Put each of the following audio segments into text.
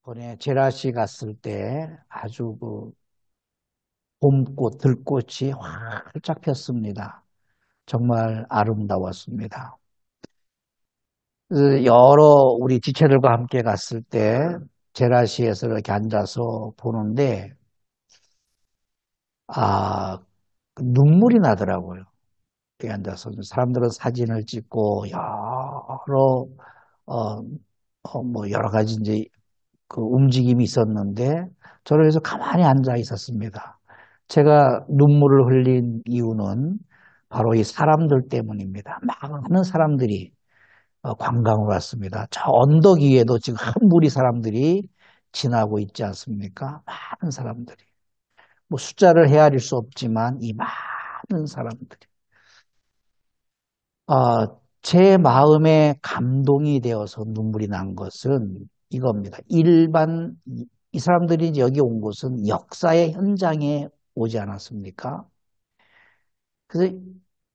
이번에 제라시 갔을 때 아주 봄꽃, 들꽃이 활짝 폈습니다. 정말 아름다웠습니다. 여러 우리 지체들과 함께 갔을 때 제라시에서 이렇게 앉아서 보는데, 아, 눈물이 나더라고요. 이렇게 앉아서. 사람들은 사진을 찍고, 어, 여러 가지 이제 그 움직임이 있었는데, 저는 그래서 가만히 앉아 있었습니다. 제가 눈물을 흘린 이유는 바로 이 사람들 때문입니다. 많은 사람들이 관광을 왔습니다. 저 언덕 위에도 지금 한 무리 사람들이 지나고 있지 않습니까? 많은 사람들이. 뭐 숫자를 헤아릴 수 없지만 이 많은 사람들이. 제 마음에 감동이 되어서 눈물이 난 것은 이겁니다. 이 사람들이 이제 여기 온 곳은 역사의 현장에 오지 않았습니까? 그래서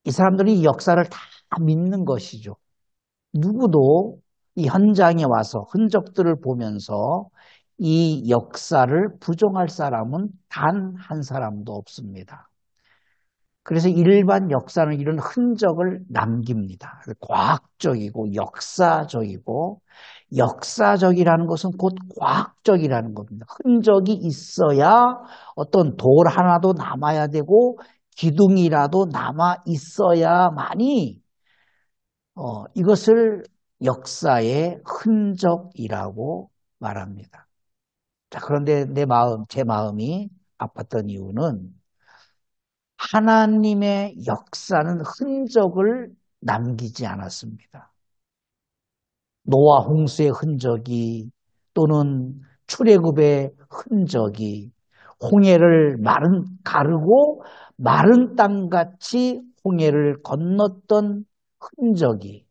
이 사람들이 이 역사를 다 믿는 것이죠. 누구도 이 현장에 와서 흔적들을 보면서 이 역사를 부정할 사람은 단 한 사람도 없습니다. 그래서 일반 역사는 이런 흔적을 남깁니다. 과학적이고 역사적이고 역사적이라는 것은 곧 과학적이라는 겁니다. 흔적이 있어야 어떤 돌 하나도 남아야 되고 기둥이라도 남아 있어야만이 이것을 역사의 흔적이라고 말합니다. 자, 그런데 제 마음이 아팠던 이유는 하나님의 역사는 흔적을 남기지 않았습니다. 노아 홍수의 흔적이 또는 출애굽의 흔적이 홍해를 가르고 마른 땅같이 홍해를 건넜던 흔적이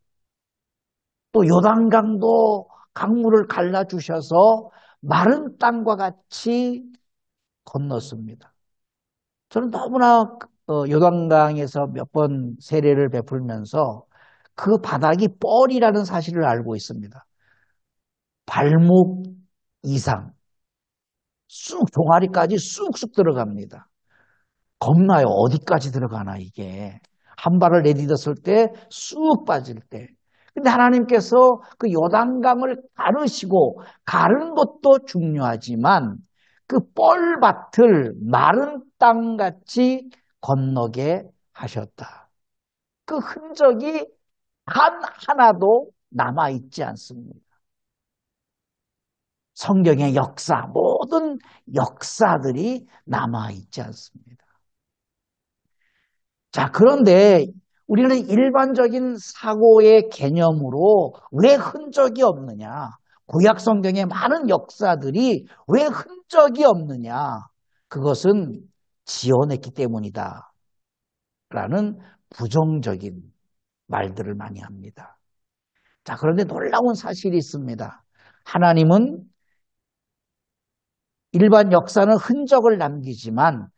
또 요단강도 강물을 갈라주셔서 마른 땅과 같이 건넜습니다. 저는 너무나 요단강에서 몇 번 세례를 베풀면서 그 바닥이 뻘이라는 사실을 알고 있습니다. 발목 이상, 쑥 종아리까지 쑥쑥 들어갑니다. 겁나요. 어디까지 들어가나 이게. 한 발을 내딛었을 때 쑥 빠질 때. 근데 하나님께서 그 요단강을 가르시고 가른 것도 중요하지만 그 뻘밭을 마른 땅같이 건너게 하셨다. 그 흔적이 단 하나도 남아있지 않습니다. 성경의 역사, 모든 역사들이 남아있지 않습니다. 자, 그런데 우리는 일반적인 사고의 개념으로 왜 흔적이 없느냐? 구약 성경의 많은 역사들이 왜 흔적이 없느냐? 그것은 지어냈기 때문이다. 라는 부정적인 말들을 많이 합니다. 자, 그런데 놀라운 사실이 있습니다. 하나님은 일반 역사는 흔적을 남기지만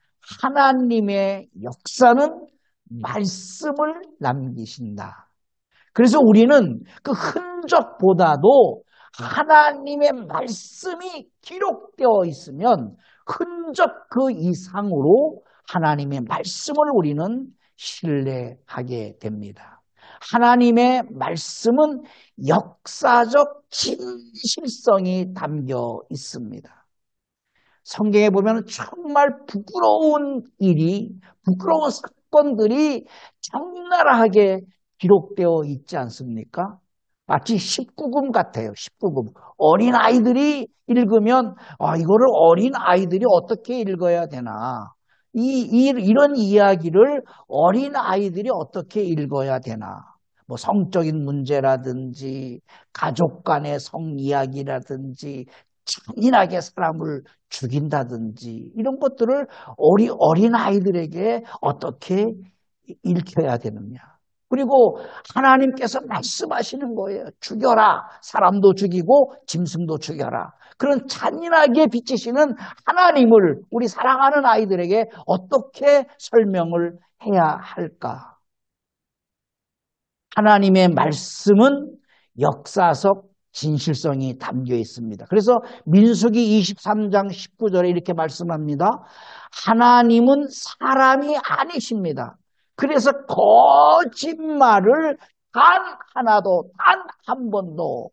하나님의 역사는 말씀을 남기신다. 그래서 우리는 그 흔적보다도 하나님의 말씀이 기록되어 있으면 흔적 그 이상으로 하나님의 말씀을 우리는 신뢰하게 됩니다. 하나님의 말씀은 역사적 진실성이 담겨 있습니다. 성경에 보면 정말 부끄러운 사건들이 적나라하게 기록되어 있지 않습니까? 마치 19금 같아요. 19금. 어린아이들이 읽으면, 이거를 어린아이들이 어떻게 읽어야 되나. 이런 이야기를 어린아이들이 어떻게 읽어야 되나. 뭐 성적인 문제라든지, 가족 간의 성 이야기라든지, 잔인하게 사람을 죽인다든지 이런 것들을 어린아이들에게 어떻게 읽혀야 되느냐. 그리고 하나님께서 말씀하시는 거예요. 죽여라. 사람도 죽이고 짐승도 죽여라. 그런 잔인하게 비치시는 하나님을 우리 사랑하는 아이들에게 어떻게 설명을 해야 할까? 하나님의 말씀은 역사적 진실성이 담겨 있습니다. 그래서 민수기 23장 19절에 이렇게 말씀합니다. 하나님은 사람이 아니십니다. 그래서 거짓말을 단 하나도, 단 한 번도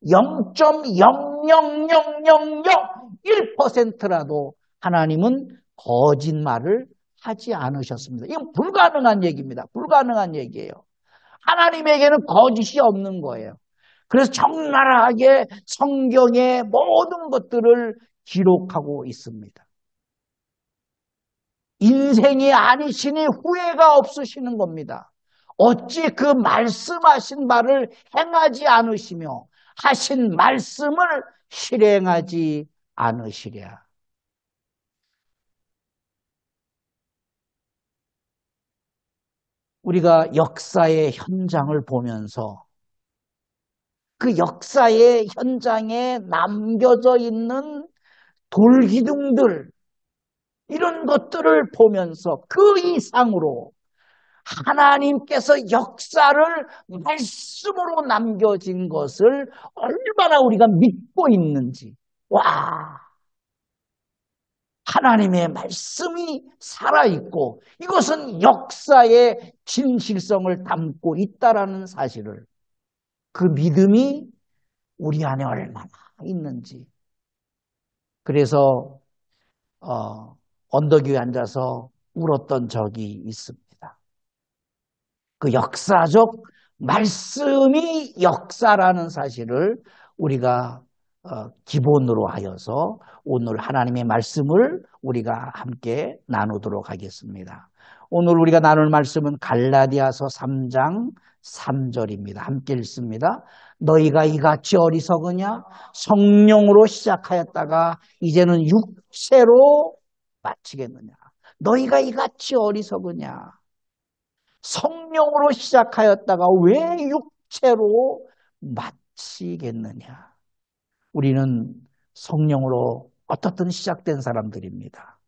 0.00001%라도 하나님은 거짓말을 하지 않으셨습니다. 이건 불가능한 얘기입니다. 불가능한 얘기예요. 하나님에게는 거짓이 없는 거예요. 그래서 적나라하게 성경의 모든 것들을 기록하고 있습니다. 인생이 아니시니 후회가 없으시는 겁니다. 어찌 그 말씀하신 바를 행하지 않으시며 하신 말씀을 실행하지 않으시랴. 우리가 역사의 현장을 보면서 그 역사의 현장에 남겨져 있는 돌기둥들, 이런 것들을 보면서 그 이상으로 하나님께서 역사를 말씀으로 남겨진 것을 얼마나 우리가 믿고 있는지. 와, 하나님의 말씀이 살아있고 이것은 역사의 진실성을 담고 있다라는 사실을, 그 믿음이 우리 안에 얼마나 있는지. 그래서 언덕 위에 앉아서 울었던 적이 있습니다. 그 역사적 말씀이 역사라는 사실을 우리가 기본으로 하여서 오늘 하나님의 말씀을 우리가 함께 나누도록 하겠습니다. 오늘 우리가 나눌 말씀은 갈라디아서 3장 3절입니다. 함께 읽습니다. 너희가 이같이 어리석으냐? 성령으로 시작하였다가 이제는 육체로 마치겠느냐? 너희가 이같이 어리석으냐? 성령으로 시작하였다가 왜 육체로 마치겠느냐? 우리는 성령으로 어떻든 시작된 사람들입니다.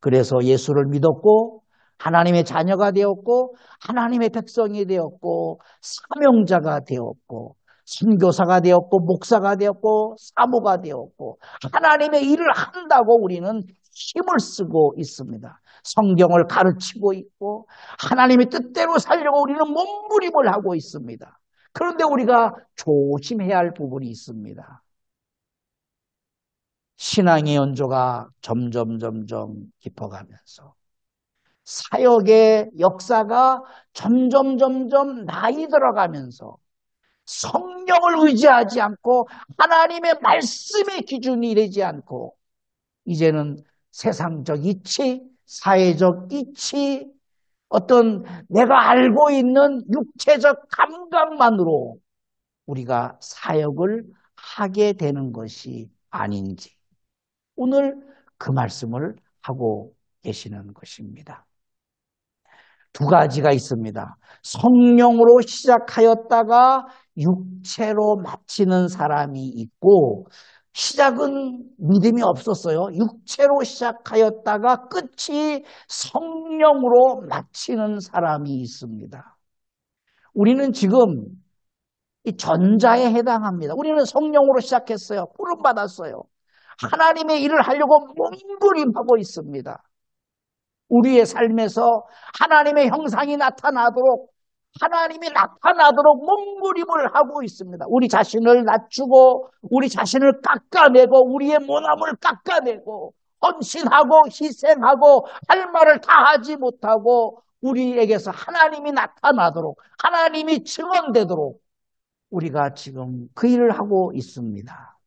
그래서 예수를 믿었고 하나님의 자녀가 되었고 하나님의 백성이 되었고 사명자가 되었고 선교사가 되었고 목사가 되었고 사모가 되었고 하나님의 일을 한다고 우리는 힘을 쓰고 있습니다. 성경을 가르치고 있고 하나님의 뜻대로 살려고 우리는 몸부림을 하고 있습니다. 그런데 우리가 조심해야 할 부분이 있습니다. 신앙의 연조가 점점 깊어가면서 사역의 역사가 점점 나이 들어가면서 성령을 의지하지 않고 하나님의 말씀의 기준이 되지 않고 이제는 세상적 이치, 사회적 이치, 어떤 내가 알고 있는 육체적 감각만으로 우리가 사역을 하게 되는 것이 아닌지 오늘 그 말씀을 하고 계시는 것입니다. 두 가지가 있습니다. 성령으로 시작하였다가 육체로 마치는 사람이 있고 시작은 믿음이 없었어요. 육체로 시작하였다가 끝이 성령으로 마치는 사람이 있습니다. 우리는 지금 이 전자에 해당합니다. 우리는 성령으로 시작했어요. 부름받았어요. 하나님의 일을 하려고 몸부림하고 있습니다. 우리의 삶에서 하나님의 형상이 나타나도록 하나님이 나타나도록 몸부림을 하고 있습니다. 우리 자신을 낮추고 우리 자신을 깎아내고 우리의 모함을 깎아내고 헌신하고 희생하고 할 말을 다 하지 못하고 우리에게서 하나님이 나타나도록 하나님이 증언되도록 우리가 지금 그 일을 하고 있습니다.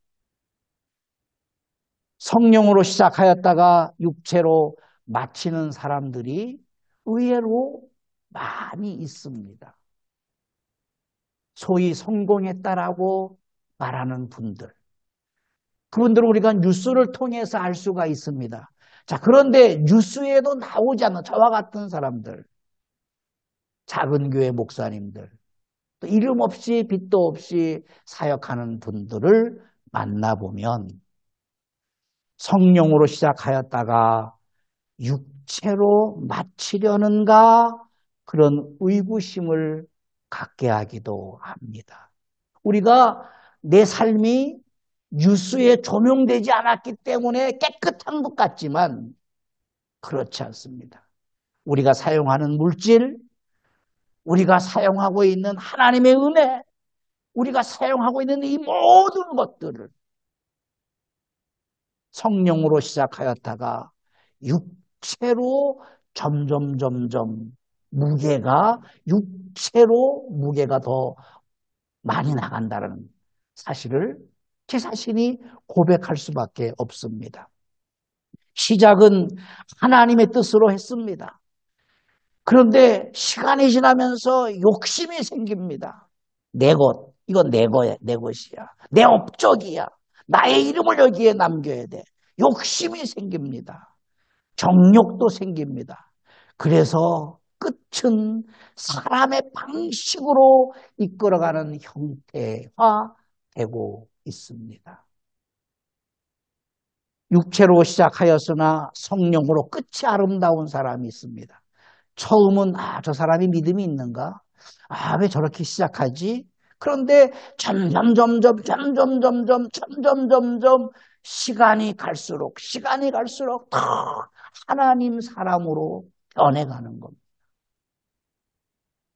성령으로 시작하였다가 육체로 마치는 사람들이 의외로 많이 있습니다. 소위 성공했다라고 말하는 분들. 그분들은 우리가 뉴스를 통해서 알 수가 있습니다. 자, 그런데 뉴스에도 나오지 않는 저와 같은 사람들, 작은 교회 목사님들, 또 이름 없이 빚도 없이 사역하는 분들을 만나보면 성령으로 시작하였다가 육체로 마치려는가 그런 의구심을 갖게 하기도 합니다. 우리가 내 삶이 뉴스에 조명되지 않았기 때문에 깨끗한 것 같지만 그렇지 않습니다. 우리가 사용하는 물질, 우리가 사용하고 있는 하나님의 은혜, 우리가 사용하고 있는 이 모든 것들을 성령으로 시작하였다가 육체로 점점 무게가 더 많이 나간다는 사실을 제 자신이 고백할 수밖에 없습니다. 시작은 하나님의 뜻으로 했습니다. 그런데 시간이 지나면서 욕심이 생깁니다. 내 것, 이건 내 거야, 내 것이야. 내 업적이야. 나의 이름을 여기에 남겨야 돼. 욕심이 생깁니다. 정욕도 생깁니다. 그래서 끝은 사람의 방식으로 이끌어가는 형태화되고 있습니다. 육체로 시작하였으나 성령으로 끝이 아름다운 사람이 있습니다. 처음은 저 사람이 믿음이 있는가? 왜 저렇게 시작하지? 그런데 점점 시간이 갈수록 더 하나님 사람으로 변해가는 겁니다.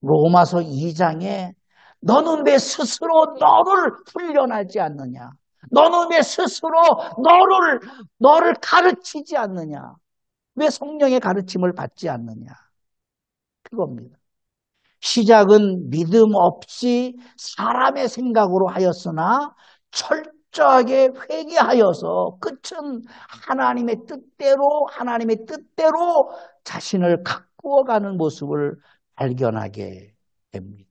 로마서 2장에 너는 왜 스스로 너를 훈련하지 않느냐? 너는 왜 스스로 너를 가르치지 않느냐? 왜 성령의 가르침을 받지 않느냐? 그겁니다. 시작은 믿음 없이 사람의 생각으로 하였으나 철저하게 회개하여서 끝은 하나님의 뜻대로 자신을 가꾸어가는 모습을 발견하게 됩니다.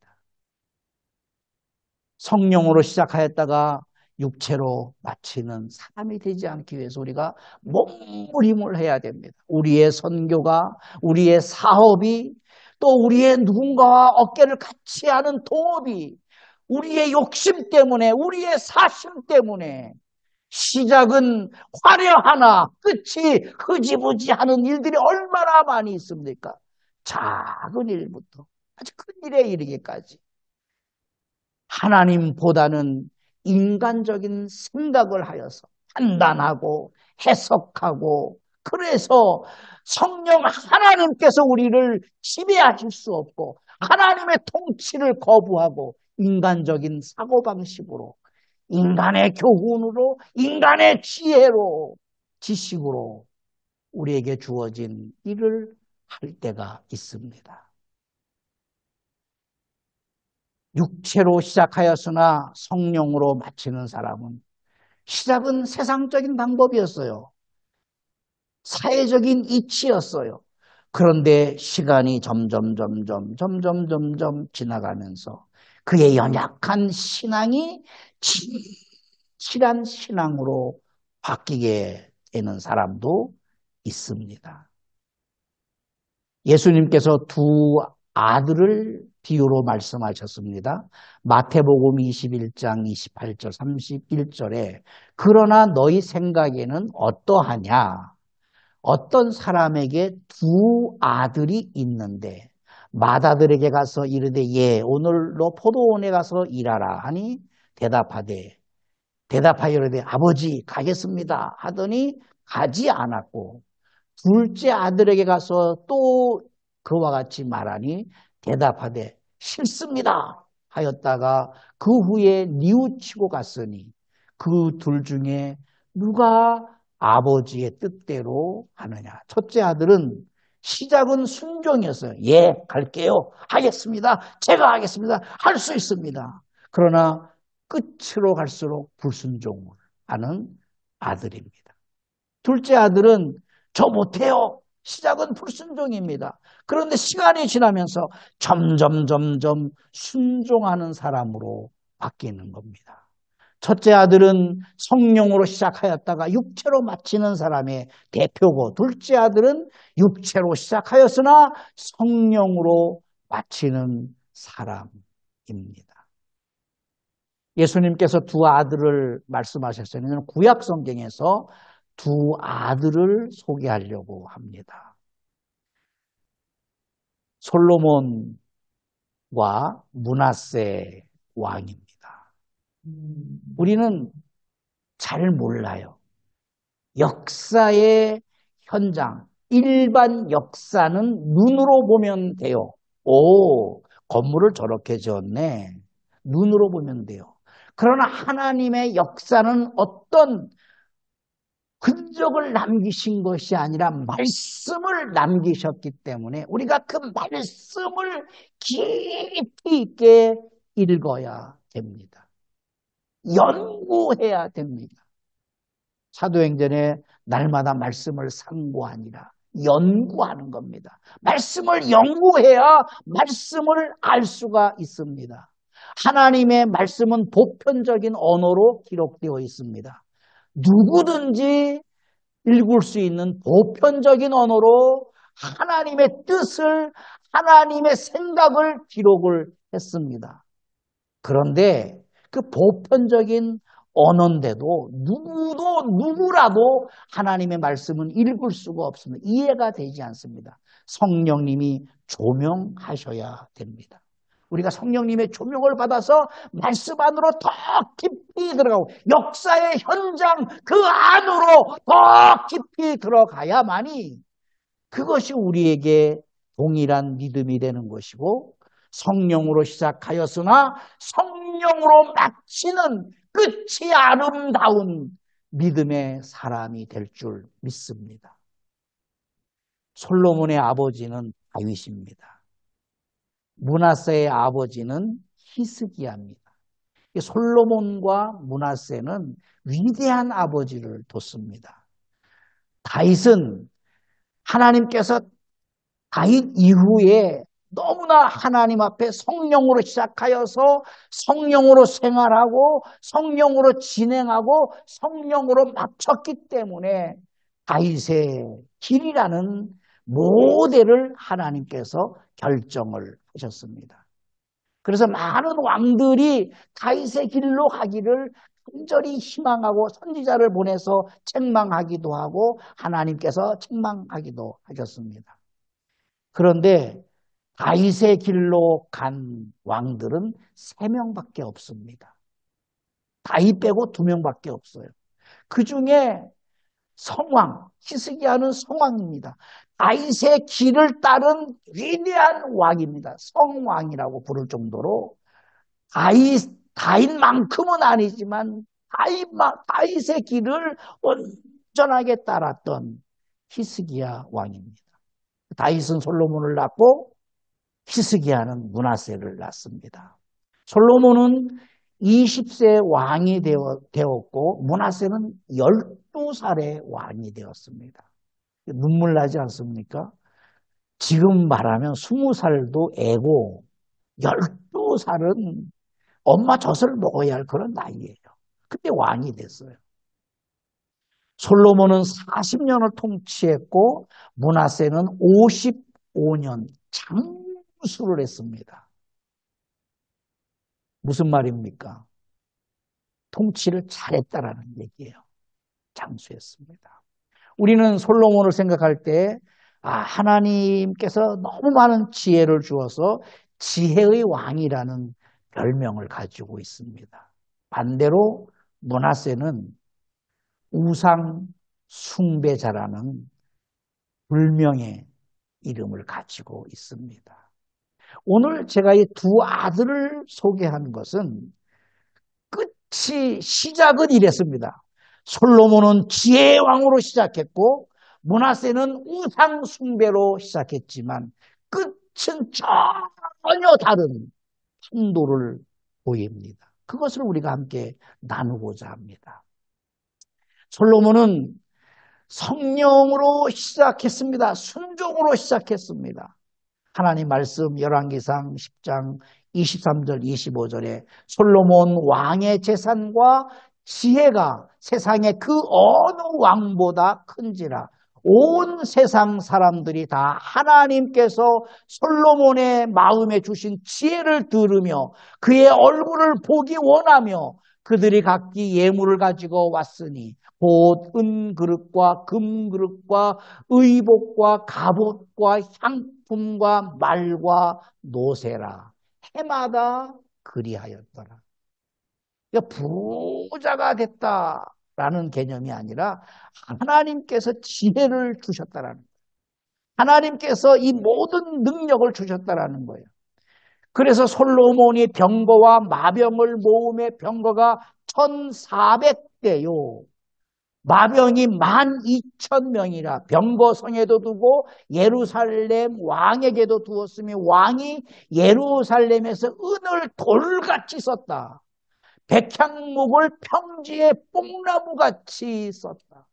성령으로 시작하였다가 육체로 마치는 사람이 되지 않기 위해서 우리가 몸부림을 해야 됩니다. 우리의 선교가, 우리의 사업이, 또 우리의 누군가와 어깨를 같이 하는 동업이 우리의 욕심 때문에, 우리의 사심 때문에 시작은 화려하나 끝이 흐지부지하는 일들이 얼마나 많이 있습니까? 작은 일부터 아주 큰 일에 이르기까지. 하나님보다는 인간적인 생각을 하여서 판단하고 해석하고, 그래서 성령 하나님께서 우리를 지배하실 수 없고 하나님의 통치를 거부하고 인간적인 사고방식으로, 인간의 교훈으로, 인간의 지혜로, 지식으로 우리에게 주어진 일을 할 때가 있습니다. 육체로 시작하였으나 성령으로 마치는 사람은, 시작은 세상적인 방법이었어요. 사회적인 이치였어요. 그런데 시간이 점점 지나가면서 그의 연약한 신앙이 진실한 신앙으로 바뀌게 되는 사람도 있습니다. 예수님께서 두 아들을 비유로 말씀하셨습니다. 마태복음 21장 28절 31절에 그러나 너희 생각에는 어떠하냐? 어떤 사람에게 두 아들이 있는데 맏아들에게 가서 이르되 오늘 너 포도원에 가서 일하라 하니 대답하여 이르되 아버지 가겠습니다 하더니 가지 않았고, 둘째 아들에게 가서 또 그와 같이 말하니 대답하되 싫습니다 하였다가 그 후에 뉘우치고 갔으니 그 둘 중에 누가 아버지의 뜻대로 하느냐? 첫째 아들은 시작은 순종이었어요. 갈게요. 하겠습니다. 제가 하겠습니다. 할 수 있습니다. 그러나 끝으로 갈수록 불순종을 하는 아들입니다. 둘째 아들은 저 못해요. 시작은 불순종입니다. 그런데 시간이 지나면서 점점 순종하는 사람으로 바뀌는 겁니다. 첫째 아들은 성령으로 시작하였다가 육체로 마치는 사람의 대표고, 둘째 아들은 육체로 시작하였으나 성령으로 마치는 사람입니다. 예수님께서 두 아들을 말씀하셨어요. 구약 성경에서 두 아들을 소개하려고 합니다. 솔로몬과 므낫세 왕입니다. 우리는 잘 몰라요. 역사의 현장, 일반 역사는 눈으로 보면 돼요. 오, 건물을 저렇게 지었네. 눈으로 보면 돼요. 그러나 하나님의 역사는 어떤 흔적을 남기신 것이 아니라 말씀을 남기셨기 때문에 우리가 그 말씀을 깊이 있게 읽어야 됩니다. 연구해야 됩니다. 사도행전에 날마다 말씀을 상고하니라. 연구하는 겁니다. 말씀을 연구해야 말씀을 알 수가 있습니다. 하나님의 말씀은 보편적인 언어로 기록되어 있습니다. 누구든지 읽을 수 있는 보편적인 언어로 하나님의 뜻을, 하나님의 생각을 기록을 했습니다. 그런데 그 보편적인 언어인데도 누구라도 하나님의 말씀은 읽을 수가 없습니다. 이해가 되지 않습니다. 성령님이 조명하셔야 됩니다. 우리가 성령님의 조명을 받아서 말씀 안으로 더 깊이 들어가고 역사의 현장 그 안으로 더 깊이 들어가야만이 그것이 우리에게 동일한 믿음이 되는 것이고 성령으로 시작하였으나 성령으로 마치는 끝이 아름다운 믿음의 사람이 될 줄 믿습니다. 솔로몬의 아버지는 다윗입니다. 므낫세의 아버지는 히스기야입니다. 솔로몬과 므낫세는 위대한 아버지를 뒀습니다. 다윗은 하나님께서 다윗 이후에 너무나 하나님 앞에 성령으로 시작하여서 성령으로 생활하고 성령으로 진행하고 성령으로 마쳤기 때문에 다윗의 길이라는 모델을 하나님께서 결정을 하셨습니다. 그래서 많은 왕들이 다윗의 길로 가기를 간절히 희망하고 선지자를 보내서 책망하기도 하고 하나님께서 책망하기도 하셨습니다. 그런데 다윗의 길로 간 왕들은 3명밖에 없습니다. 다윗 빼고 2명밖에 없어요. 그 중에 성왕, 히스기야는 성왕입니다. 다윗의 길을 따른 위대한 왕입니다. 성왕이라고 부를 정도로 다윗만큼은 아니지만 다윗의 길을 온전하게 따랐던 히스기야 왕입니다. 다윗은 솔로몬을 낳고 히스기야는 므낫세를 낳습니다. 솔로몬은 20세 왕이 되었고 므낫세는 12살의 왕이 되었습니다. 눈물 나지 않습니까? 지금 말하면 20살도 애고 12살은 엄마 젖을 먹어야 할 그런 나이예요. 그때 왕이 됐어요. 솔로몬은 40년을 통치했고 므낫세는 55년 장수를 했습니다. 무슨 말입니까? 통치를 잘했다라는 얘기예요. 장수했습니다. 우리는 솔로몬을 생각할 때 하나님께서 너무 많은 지혜를 주어서 지혜의 왕이라는 별명을 가지고 있습니다. 반대로 므낫세는 우상 숭배자라는 불명의 이름을 가지고 있습니다. 오늘 제가 이 두 아들을 소개한 것은 시작은 이랬습니다. 솔로몬은 지혜의 왕으로 시작했고 므낫세는 우상 숭배로 시작했지만 끝은 전혀 다른 판도를 보입니다. 그것을 우리가 함께 나누고자 합니다. 솔로몬은 성령으로 시작했습니다. 순종으로 시작했습니다. 하나님 말씀 열왕기상 10장 23절 25절에 솔로몬 왕의 재산과 지혜가 세상의 그 어느 왕보다 큰지라 온 세상 사람들이 다 하나님께서 솔로몬의 마음에 주신 지혜를 들으며 그의 얼굴을 보기 원하며 그들이 각기 예물을 가지고 왔으니 곧 은그릇과 금그릇과 의복과 갑옷과 향품과 말과 노새라 해마다 그리하였더라. 그러니까 부자가 됐다라는 개념이 아니라 하나님께서 지혜를 주셨다라는 거예요. 하나님께서 이 모든 능력을 주셨다라는 거예요. 그래서 솔로몬이 병거와 마병을 모음에 병거가 1,400대요. 마병이 12,000명이라 병거성에도 두고 예루살렘 왕에게도 두었으며 왕이 예루살렘에서 은을 돌같이 썼다. 백향목을 평지에 뽕나무같이 썼다.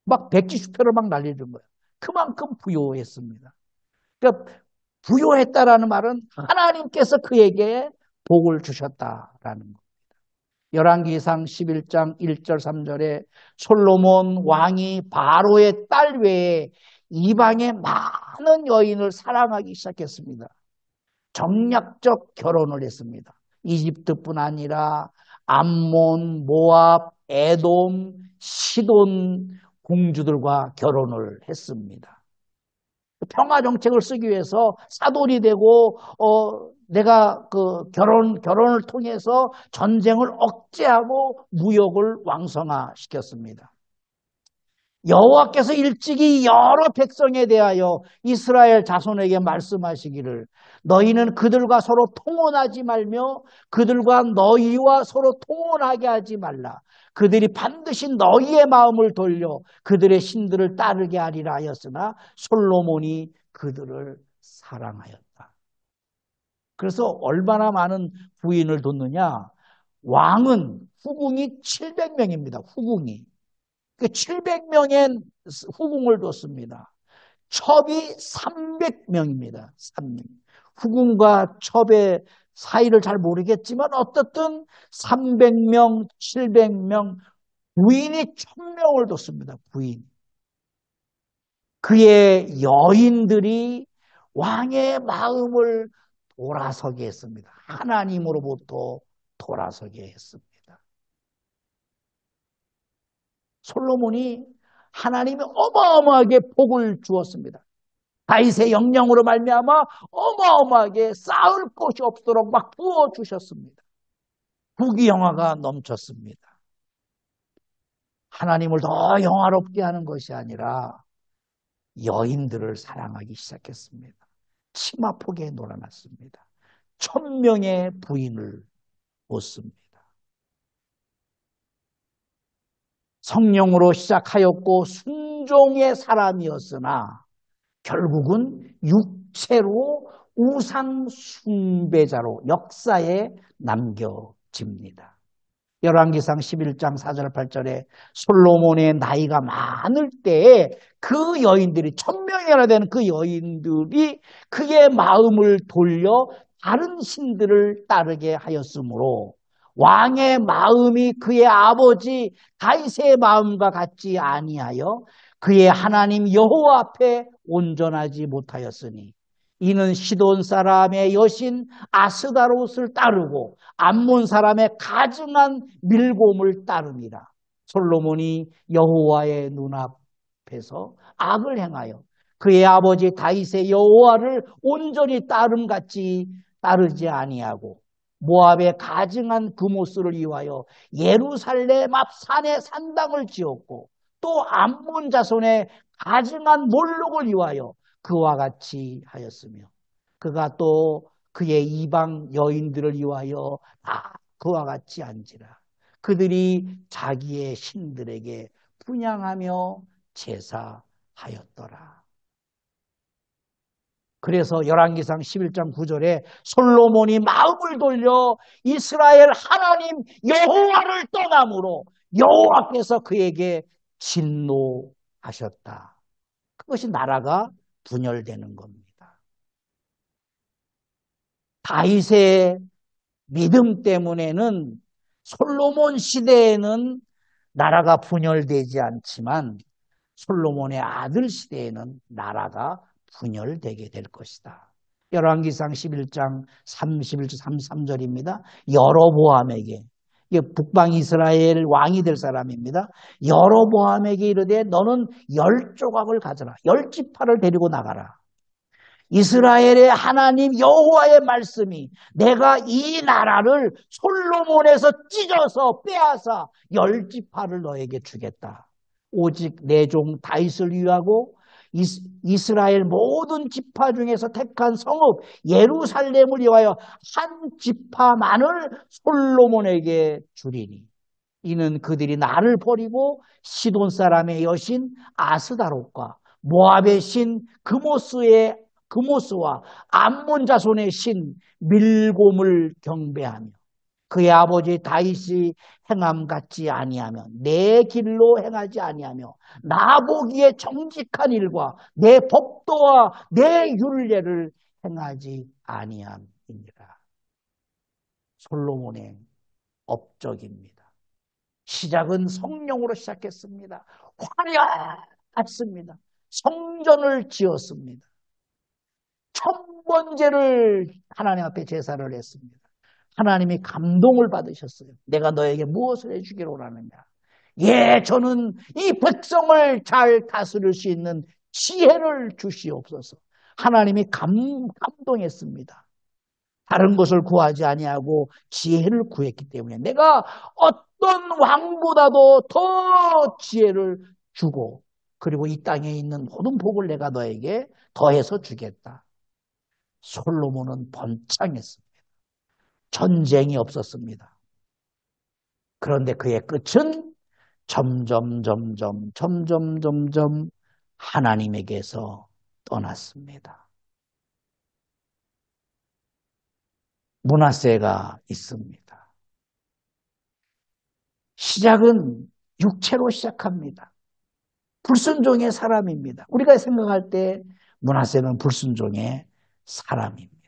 막 백지수표를 막 날리는 거예요. 그만큼 부요했습니다. 그러니까 부요했다라는 말은 하나님께서 그에게 복을 주셨다라는 거예요. 열왕기상 11장 1절 3절에 솔로몬 왕이 바로의 딸 외에 이방의 많은 여인을 사랑하기 시작했습니다. 정략적 결혼을 했습니다. 이집트뿐 아니라 암몬, 모압, 에돔, 시돈 공주들과 결혼을 했습니다. 평화 정책을 쓰기 위해서 사돈이 되고 내가 결혼을 통해서 전쟁을 억제하고 무역을 왕성화시켰습니다. 여호와께서 일찍이 여러 백성에 대하여 이스라엘 자손에게 말씀하시기를 너희는 그들과 서로 통혼하지 말며 그들과 너희와 서로 통혼하게 하지 말라. 그들이 반드시 너희의 마음을 돌려 그들의 신들을 따르게 하리라 하였으나 솔로몬이 그들을 사랑하였다. 그래서 얼마나 많은 부인을 뒀느냐. 왕은 후궁이 700명입니다. 후궁이. 700명의 후궁을 뒀습니다. 첩이 300명입니다. 3명. 후궁과 첩의 사이를 잘 모르겠지만 어떻든 300명, 700명, 부인이 1000명을 뒀습니다. 부인. 그의 여인들이 왕의 마음을 돌아서게 했습니다. 하나님으로부터 돌아서게 했습니다. 솔로몬이 하나님이 어마어마하게 복을 주었습니다. 다윗의 영령으로 말미암아 어마어마하게 쌓을 곳이 없도록 막 부어주셨습니다. 부귀영화가 넘쳤습니다. 하나님을 더 영화롭게 하는 것이 아니라 여인들을 사랑하기 시작했습니다. 치마폭에 놀아났습니다. 1000명의 부인을 뒀습니다. 성령으로 시작하였고 순종의 사람이었으나 결국은 육체로 우상 숭배자로 역사에 남겨집니다. 열왕기상 11장 4절 8절에 솔로몬의 나이가 많을 때에 그 여인들이 1000명이나 되는 그 여인들이 그의 마음을 돌려 다른 신들을 따르게 하였으므로 왕의 마음이 그의 아버지 다윗의 마음과 같지 아니하여 그의 하나님 여호와 앞에 온전하지 못하였으니 이는 시돈 사람의 여신 아스다롯을 따르고 암몬 사람의 가증한 밀곰을 따릅니다. 솔로몬이 여호와의 눈앞에서 악을 행하여 그의 아버지 다윗의 여호와를 온전히 따름같이 따르지 아니하고 모압의 가증한 그모스를 위하여 예루살렘 앞 산에 산당을 지었고 또 암몬 자손의 가증한 몰록을 위하여 그와 같이 하였으며 그가 또 그의 이방 여인들을 위하여 다 그와 같이 한지라. 그들이 자기의 신들에게 분향하며 제사하였더라. 그래서 열왕기상 11장 9절에 솔로몬이 마음을 돌려 이스라엘 하나님 여호와를 떠남으로 여호와께서 그에게 진노하셨다. 그것이 나라가 분열되는 겁니다. 다윗의 믿음 때문에는 솔로몬 시대에는 나라가 분열되지 않지만 솔로몬의 아들 시대에는 나라가 분열되게 될 것이다. 열왕기상 11장 31절 33절입니다. 여로보암에게 이게 북방 이스라엘 왕이 될 사람입니다. 여로보암에게 이르되 너는 10조각을 가져라. 10지파를 데리고 나가라. 이스라엘의 하나님 여호와의 말씀이 내가 이 나라를 솔로몬에서 찢어서 빼앗아 열 지파를 너에게 주겠다. 오직 내 종 다윗을 위하고 이스라엘 모든 지파 중에서 택한 성읍 예루살렘을 위하여 한 지파만을 솔로몬에게 주리니 이는 그들이 나를 버리고 시돈 사람의 여신 아스다롯과 모압의 신 그모스와 암몬 자손의 신 밀곰을 경배하며 그의 아버지 다윗이 행함 같지 아니하며 내 길로 행하지 아니하며 나 보기에 정직한 일과 내 법도와 내 율례를 행하지 아니함이니라. 솔로몬의 업적입니다. 시작은 성령으로 시작했습니다. 화려했습니다. 성전을 지었습니다. 첫 번째를 하나님 앞에 제사를 했습니다. 하나님이 감동을 받으셨어요. 내가 너에게 무엇을 해주기로 하느냐. 예, 저는 이 백성을 잘 다스릴 수 있는 지혜를 주시옵소서. 하나님이 감동했습니다. 다른 것을 구하지 아니하고 지혜를 구했기 때문에 내가 어떤 왕보다도 더 지혜를 주고 그리고 이 땅에 있는 모든 복을 내가 너에게 더해서 주겠다. 솔로몬은 번창했습니다. 전쟁이 없었습니다. 그런데 그의 끝은 점점 하나님에게서 떠났습니다. 므낫세가 있습니다. 시작은 육체로 시작합니다. 불순종의 사람입니다. 우리가 생각할 때 므낫세는 불순종의 사람입니다.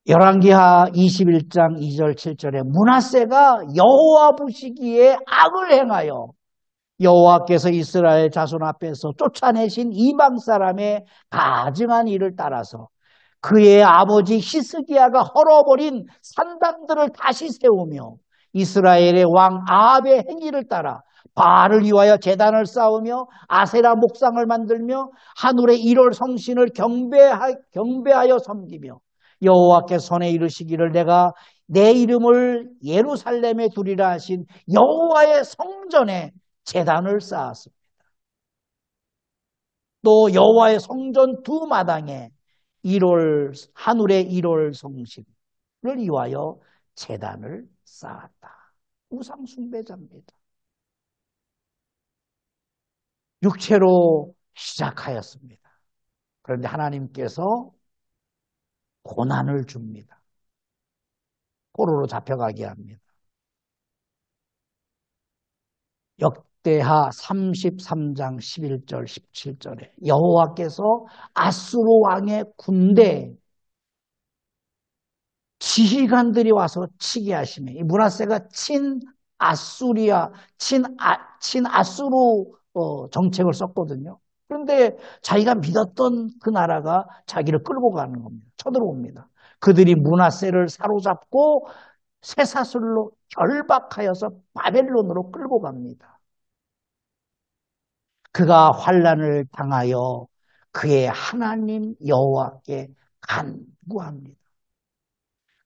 열왕기하 21장 2절 7절에 므낫세가 여호와 보시기에 악을 행하여 여호와께서 이스라엘 자손 앞에서 쫓아내신 이방 사람의 가증한 일을 따라서 그의 아버지 히스기야가 헐어버린 산당들을 다시 세우며 이스라엘의 왕 아합의 행위를 따라 바알을 위하여 제단을 쌓으며 아세라 목상을 만들며 하늘의 1월 성신을 경배하여 섬기며 여호와께서 손에 이르시기를 내가 내 이름을 예루살렘에 두리라 하신 여호와의 성전에 제단을 쌓았습니다. 또 여호와의 성전 두 마당에 하늘의 1월 성신을 위하여 제단을 쌓았다. 우상 숭배자입니다. 육체로 시작하였습니다. 그런데 하나님께서 고난을 줍니다. 포로로 잡혀가게 합니다. 역대하 33장 11절 17절에 여호와께서 아수르 왕의 군대 지휘관들이 와서 치게 하시며 이 므낫세가 친아수르 정책을 썼거든요. 그런데 자기가 믿었던 그 나라가 자기를 끌고 가는 겁니다. 쳐들어옵니다. 그들이 므낫세를 사로잡고 쇠사슬로 결박하여서 바벨론으로 끌고 갑니다. 그가 환난을 당하여 그의 하나님 여호와께 간구합니다.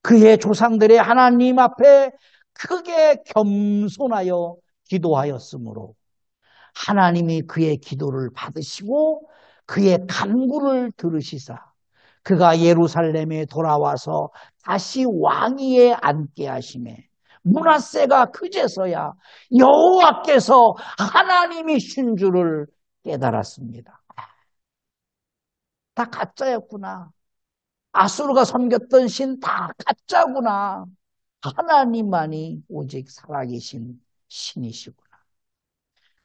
그의 조상들의 하나님 앞에 크게 겸손하여 기도하였으므로 하나님이 그의 기도를 받으시고 그의 간구를 들으시사 그가 예루살렘에 돌아와서 다시 왕위에 앉게 하시매 므낫세가 그제서야 여호와께서 하나님이신 줄을 깨달았습니다. 다 가짜였구나. 아수르가 섬겼던 신 다 가짜구나. 하나님만이 오직 살아계신 신이시구나.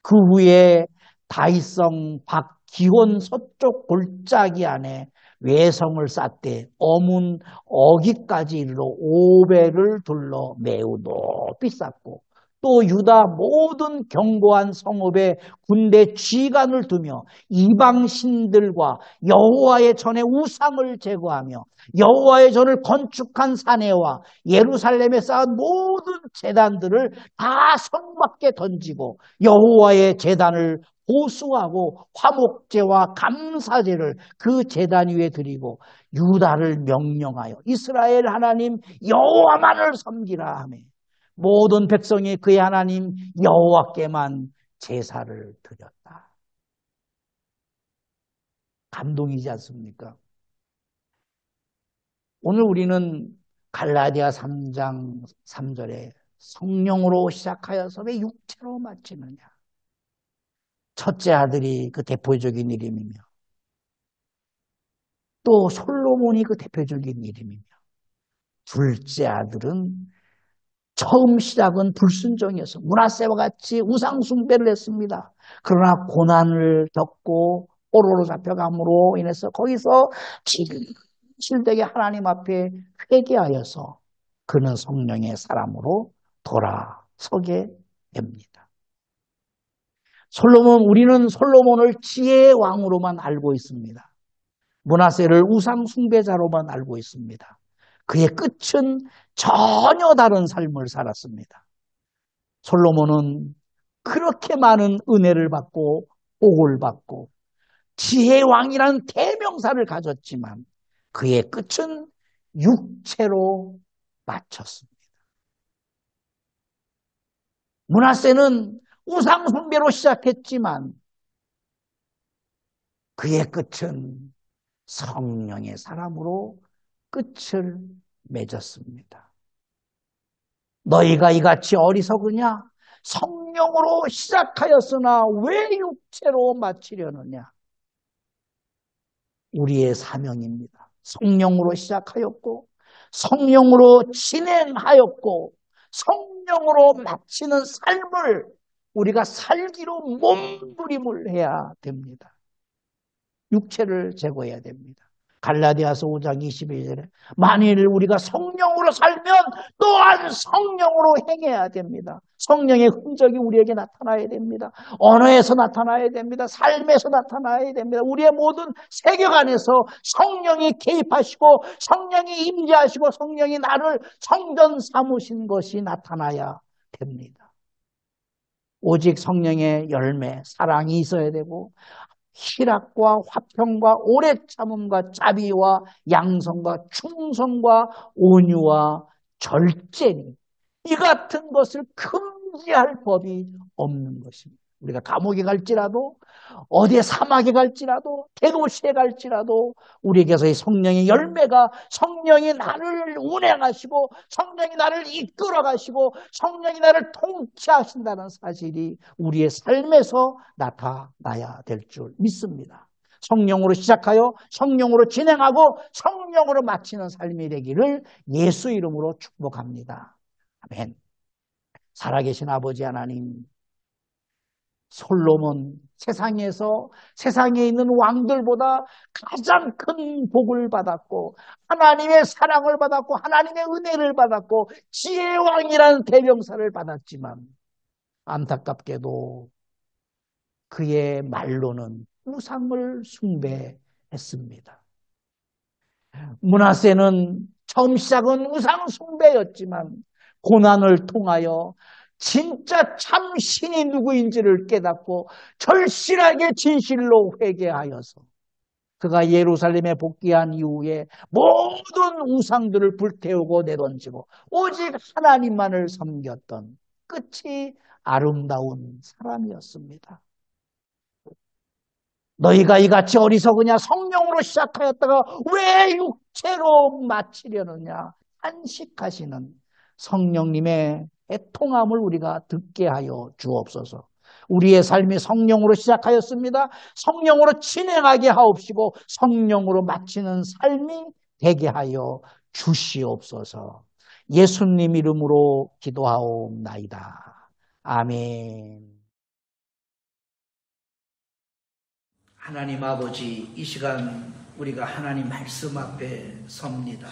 그 후에 다윗성 박기원 서쪽 골짜기 안에 외성을 쌓되 어문 어기까지 이르러 오배를 둘러 매우 높이 쌓고 또 유다 모든 견고한 성읍에 군대 지휘관을 두며 이방 신들과 여호와의 전에 우상을 제거하며 여호와의 전을 건축한 사내와 예루살렘에 쌓은 모든 제단들을 다 성 밖에 던지고 여호와의 제단을 보수하고 화목제와 감사제를 그 제단 위에 드리고 유다를 명령하여 이스라엘 하나님 여호와만을 섬기라 하며 모든 백성이 그의 하나님 여호와께만 제사를 드렸다. 감동이지 않습니까? 오늘 우리는 갈라디아 3장 3절에 성령으로 시작하여서 왜 육체로 마치느냐. 첫째 아들이 그 대표적인 이름이며 또 솔로몬이 그 대표적인 이름이며 둘째 아들은 처음 시작은 불순종이어서 므낫세와 같이 우상 숭배를 했습니다. 그러나 고난을 겪고 포로로 잡혀감으로 인해서 거기서 진실되게 하나님 앞에 회개하여서 그는 성령의 사람으로 돌아서게 됩니다. 우리는 솔로몬을 지혜의 왕으로만 알고 있습니다. 므낫세를 우상 숭배자로만 알고 있습니다. 그의 끝은 전혀 다른 삶을 살았습니다. 솔로몬은 그렇게 많은 은혜를 받고 복을 받고 지혜의 왕이라는 대명사를 가졌지만 그의 끝은 육체로 마쳤습니다. 므낫세는 우상 숭배로 시작했지만 그의 끝은 성령의 사람으로 끝을 맺었습니다. 너희가 이같이 어리석으냐? 성령으로 시작하였으나 왜 육체로 마치려느냐? 우리의 사명입니다. 성령으로 시작하였고 성령으로 진행하였고 성령으로 마치는 삶을 우리가 살기로 몸부림을 해야 됩니다. 육체를 제거해야 됩니다. 갈라디아서 5장 22절에 만일 우리가 성령으로 살면 또한 성령으로 행해야 됩니다. 성령의 흔적이 우리에게 나타나야 됩니다. 언어에서 나타나야 됩니다. 삶에서 나타나야 됩니다. 우리의 모든 세계관에서 성령이 개입하시고 성령이 임재하시고 성령이 나를 성전 삼으신 것이 나타나야 됩니다. 오직 성령의 열매, 사랑이 있어야 되고 희락과 화평과 오래 참음과 자비와 양성과 충성과 온유와 절제니 이 같은 것을 금지할 법이 없는 것입니다. 우리가 감옥에 갈지라도 어디에 사막에 갈지라도 대도시에 갈지라도 우리에게서 이 성령의 열매가 성령이 나를 운행하시고 성령이 나를 이끌어 가시고 성령이 나를 통치하신다는 사실이 우리의 삶에서 나타나야 될 줄 믿습니다. 성령으로 시작하여 성령으로 진행하고 성령으로 마치는 삶이 되기를 예수 이름으로 축복합니다. 아멘. 살아계신 아버지 하나님, 솔로몬 세상에 있는 왕들보다 가장 큰 복을 받았고 하나님의 사랑을 받았고 하나님의 은혜를 받았고 지혜의 왕이라는 대명사를 받았지만 안타깝게도 그의 말로는 우상을 숭배했습니다. 므낫세는 처음 시작은 우상 숭배였지만 고난을 통하여 진짜 참 신이 누구인지를 깨닫고 절실하게 진실로 회개하여서 그가 예루살렘에 복귀한 이후에 모든 우상들을 불태우고 내던지고 오직 하나님만을 섬겼던 끝이 아름다운 사람이었습니다. 너희가 이같이 어리석으냐? 성령으로 시작하였다가 왜 육체로 마치려느냐? 안식하시는 성령님의 애통함을 우리가 듣게 하여 주옵소서. 우리의 삶이 성령으로 시작하였습니다. 성령으로 진행하게 하옵시고 성령으로 마치는 삶이 되게 하여 주시옵소서. 예수님 이름으로 기도하옵나이다. 아멘. 하나님 아버지, 이 시간 우리가 하나님 말씀 앞에 섭니다.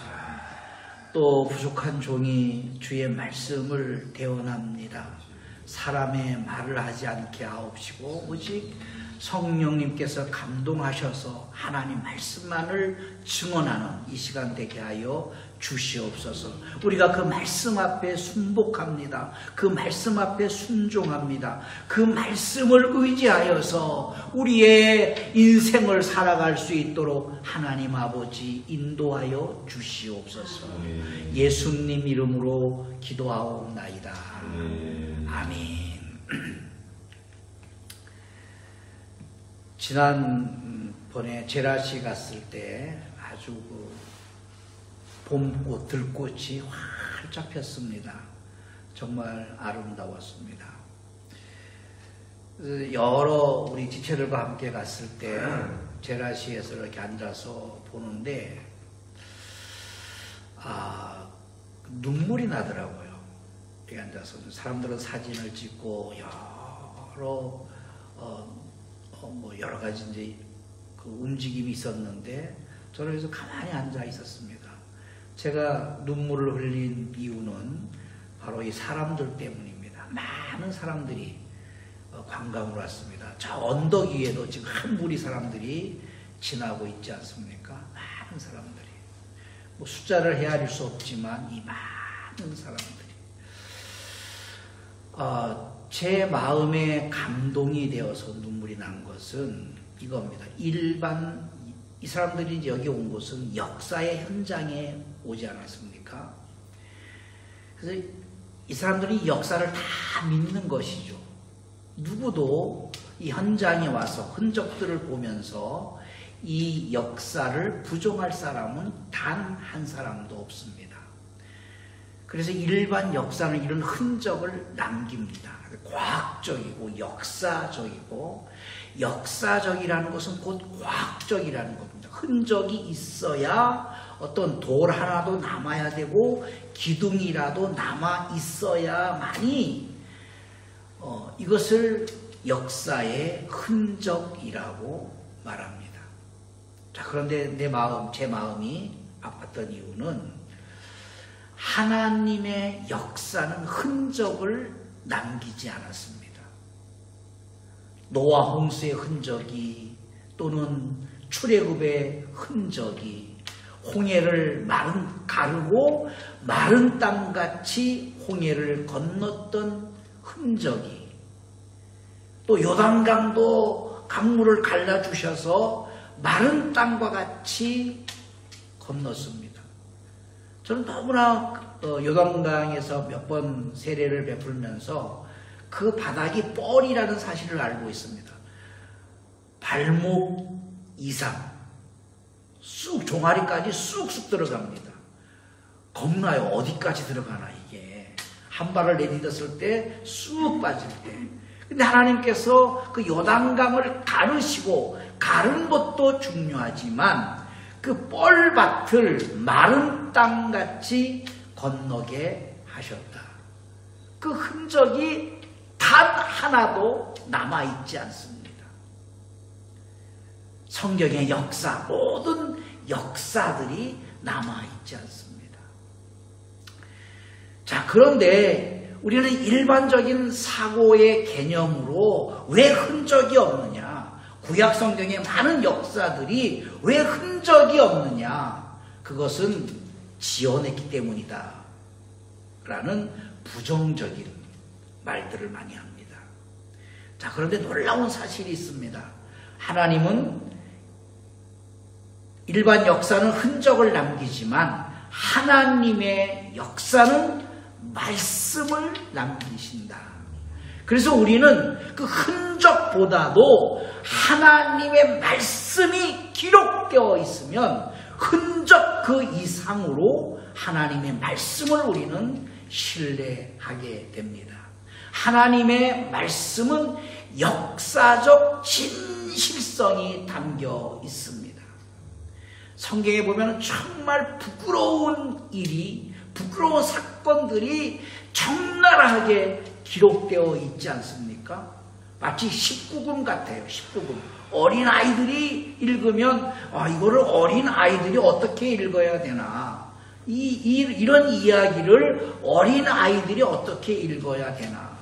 또 부족한 종이 주의 말씀을 대언합니다. 사람의 말을 하지 않게 하옵시고 오직 성령님께서 감동하셔서 하나님 말씀만을 증언하는 이 시간 되게 하여 주시옵소서. 우리가 그 말씀 앞에 순복합니다. 그 말씀 앞에 순종합니다. 그 말씀을 의지하여서 우리의 인생을 살아갈 수 있도록 하나님 아버지 인도하여 주시옵소서. 예수님 이름으로 기도하옵나이다. 아멘. 지난번에 제라시 갔을 때 아주 봄꽃, 들꽃이 활짝 폈습니다. 정말 아름다웠습니다. 여러 우리 지체들과 함께 갔을 때 제라시에서 이렇게 앉아서 보는데 눈물이 나더라고요. 이렇게 앉아서 사람들은 사진을 찍고 여러 가지 이제 그 움직임이 있었는데 저는 그래서 가만히 앉아 있었습니다. 제가 눈물을 흘린 이유는 바로 이 사람들 때문입니다. 많은 사람들이 관광을 왔습니다. 저 언덕 위에도 지금 한 무리 사람들이 지나고 있지 않습니까? 많은 사람들이. 뭐 숫자를 헤아릴 수 없지만 이 많은 사람들이. 제 마음에 감동이 되어서 눈물이 난 것은 이겁니다. 이 사람들이 이제 여기 온 곳은 역사의 현장에 오지 않았습니까? 그래서 이 사람들이 역사를 다 믿는 것이죠. 누구도 이 현장에 와서 흔적들을 보면서 이 역사를 부정할 사람은 단 한 사람도 없습니다. 그래서 일반 역사는 이런 흔적을 남깁니다. 과학적이고 역사적이고, 역사적이라는 것은 곧 과학적이라는 겁니다. 흔적이 있어야 어떤 돌 하나도 남아야 되고 기둥이라도 남아 있어야만이 이것을 역사의 흔적이라고 말합니다. 자, 그런데 제 마음이 아팠던 이유는 하나님의 역사는 흔적을 남기지 않았습니다. 노아 홍수의 흔적이 또는 출애굽의 흔적이 홍해를 가르고 마른 땅같이 홍해를 건넜던 흔적이 또 요단강도 강물을 갈라주셔서 마른 땅과 같이 건넜습니다. 저는 너무나 요단강에서 몇 번 세례를 베풀면서 그 바닥이 뻘이라는 사실을 알고 있습니다. 발목 이상 쑥 종아리까지 쑥쑥 들어갑니다. 겁나요. 어디까지 들어가나 이게. 한 발을 내딛었을 때 쑥 빠질 때. 근데 하나님께서 그 요단강을 가르시고 가른 것도 중요하지만 그 뻘밭을 마른 땅같이 건너게 하셨다. 그 흔적이 단 하나도 남아있지 않습니다. 성경의 역사, 모든 역사들이 남아있지 않습니다. 자, 그런데 우리는 일반적인 사고의 개념으로 왜 흔적이 없느냐? 구약 성경의 많은 역사들이 왜 흔적이 없느냐? 그것은 지어냈기 때문이다. 라는 부정적인 말들을 많이 합니다. 자, 그런데 놀라운 사실이 있습니다. 하나님은 일반 역사는 흔적을 남기지만 하나님의 역사는 말씀을 남기신다. 그래서 우리는 그 흔적보다도 하나님의 말씀이 기록되어 있으면 흔적 그 이상으로 하나님의 말씀을 우리는 신뢰하게 됩니다. 하나님의 말씀은 역사적 진실성이 담겨 있습니다. 성경에 보면 정말 부끄러운 일이, 부끄러운 사건들이 적나라하게 기록되어 있지 않습니까? 마치 19금 같아요. 19금. 어린아이들이 읽으면 이거를 어린아이들이 어떻게 읽어야 되나? 이런 이야기를 어린아이들이 어떻게 읽어야 되나?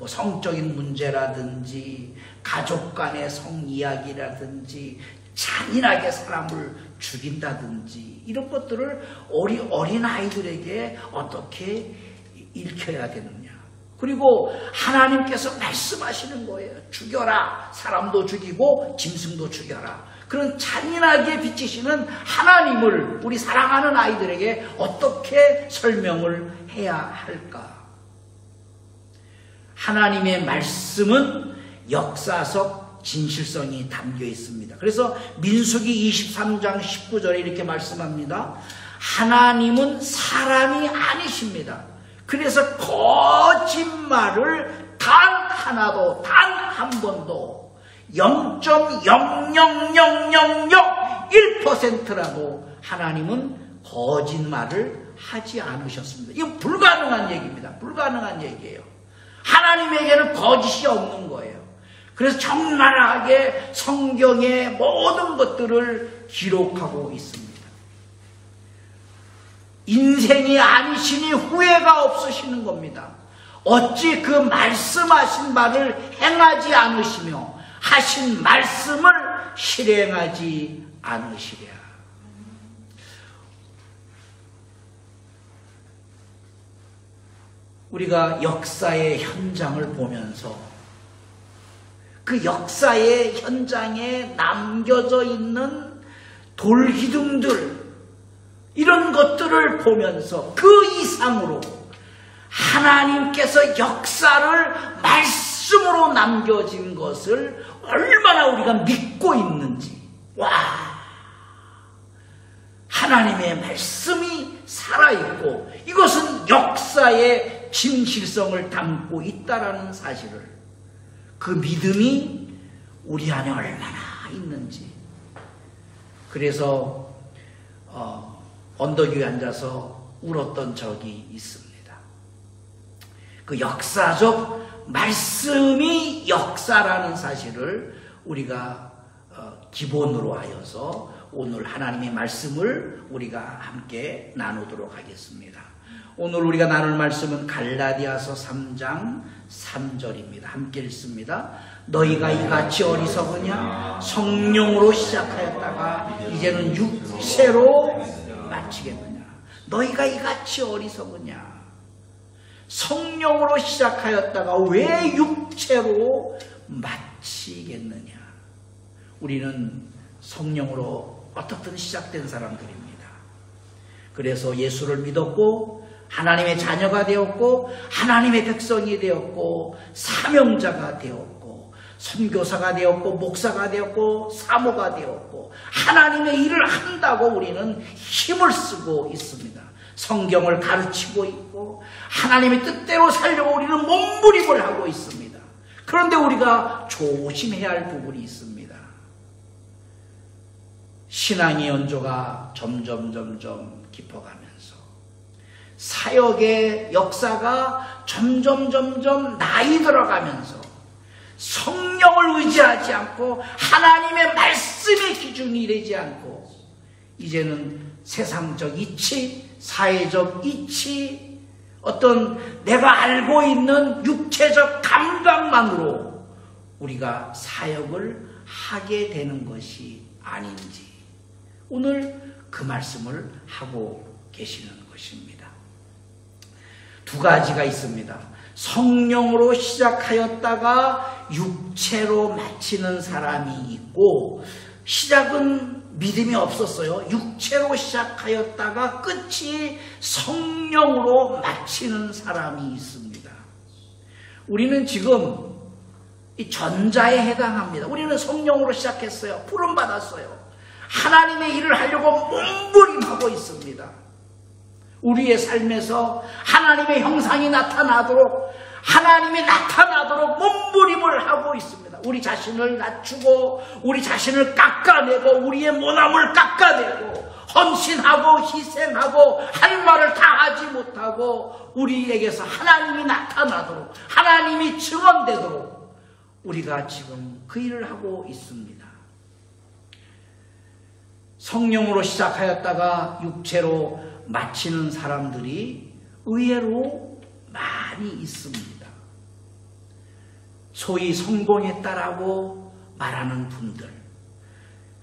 뭐 성적인 문제라든지 가족 간의 성이야기라든지 잔인하게 사람을 죽인다든지 이런 것들을 어린 아이들에게 어떻게 읽혀야 되느냐. 그리고 하나님께서 말씀하시는 거예요. 죽여라. 사람도 죽이고 짐승도 죽여라. 그런 잔인하게 비치시는 하나님을 우리 사랑하는 아이들에게 어떻게 설명을 해야 할까? 하나님의 말씀은 역사적 진실성이 담겨 있습니다. 그래서 민수기 23장 19절에 이렇게 말씀합니다. 하나님은 사람이 아니십니다. 그래서 거짓말을 단 하나도 단 한 번도 0.00001%라도 하나님은 거짓말을 하지 않으셨습니다. 이건 불가능한 얘기입니다. 불가능한 얘기예요. 하나님에게는 거짓이 없는 거예요. 그래서 적나라하게 성경의 모든 것들을 기록하고 있습니다. 인생이 아니시니 후회가 없으시는 겁니다. 어찌 그 말씀하신 바를 행하지 않으시며 하신 말씀을 실행하지 않으시랴. 우리가 역사의 현장을 보면서 그 역사의 현장에 남겨져 있는 돌기둥들 이런 것들을 보면서 그 이상으로 하나님께서 역사를 말씀으로 남겨진 것을 얼마나 우리가 믿고 있는지, 와, 하나님의 말씀이 살아있고 이것은 역사의 진실성을 담고 있다라는 사실을, 그 믿음이 우리 안에 얼마나 있는지. 그래서 언덕 위에 앉아서 울었던 적이 있습니다. 그 역사적 말씀이 역사라는 사실을 우리가 기본으로 하여서 오늘 하나님의 말씀을 우리가 함께 나누도록 하겠습니다. 오늘 우리가 나눌 말씀은 갈라디아서 3장 3절입니다. 함께 읽습니다. 너희가 이같이 어리석으냐? 성령으로 시작하였다가 이제는 육체로 마치겠느냐? 너희가 이같이 어리석으냐? 성령으로 시작하였다가 왜 육체로 마치겠느냐? 우리는 성령으로 어떻든 시작된 사람들입니다. 그래서 예수를 믿었고 하나님의 자녀가 되었고 하나님의 백성이 되었고 사명자가 되었고 선교사가 되었고 목사가 되었고 사모가 되었고 하나님의 일을 한다고 우리는 힘을 쓰고 있습니다. 성경을 가르치고 있고 하나님의 뜻대로 살려고 우리는 몸부림을 하고 있습니다. 그런데 우리가 조심해야 할 부분이 있습니다. 신앙의 연조가 점점 깊어가면서 사역의 역사가 점점 나이 들어가면서 성령을 의지하지 않고 하나님의 말씀의 기준이 되지 않고 이제는 세상적 이치, 사회적 이치, 어떤 내가 알고 있는 육체적 감각만으로 우리가 사역을 하게 되는 것이 아닌지 오늘 그 말씀을 하고 계시는 것입니다. 두 가지가 있습니다. 성령으로 시작하였다가 육체로 마치는 사람이 있고 시작은 믿음이 없었어요. 육체로 시작하였다가 끝이 성령으로 마치는 사람이 있습니다. 우리는 지금 이 전자에 해당합니다. 우리는 성령으로 시작했어요. 부름받았어요. 하나님의 일을 하려고 몸부림하고 있습니다. 우리의 삶에서 하나님의 형상이 나타나도록 몸부림을 하고 있습니다. 우리 자신을 낮추고 우리 자신을 깎아내고 우리의 모함을 깎아내고 헌신하고 희생하고 할 말을 다 하지 못하고 우리에게서 하나님이 나타나도록 하나님이 증언되도록 우리가 지금 그 일을 하고 있습니다. 성령으로 시작하였다가 육체로 마치는 사람들이 의외로 많이 있습니다. 소위 성공했다라고 말하는 분들,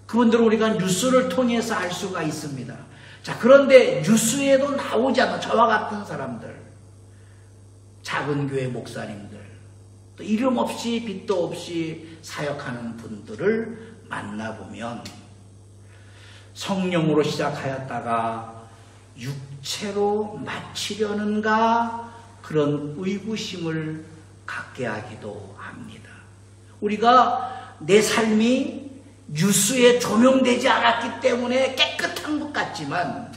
그분들은 우리가 뉴스를 통해서 알 수가 있습니다. 자, 그런데 뉴스에도 나오지 않는 저와 같은 사람들, 작은 교회 목사님들, 또 이름 없이 빚도 없이 사역하는 분들을 만나보면 성령으로 시작하였다가 육체로 마치려는가 그런 의구심을 갖게 하기도 합니다. 우리가 내 삶이 뉴스에 조명되지 않았기 때문에 깨끗한 것 같지만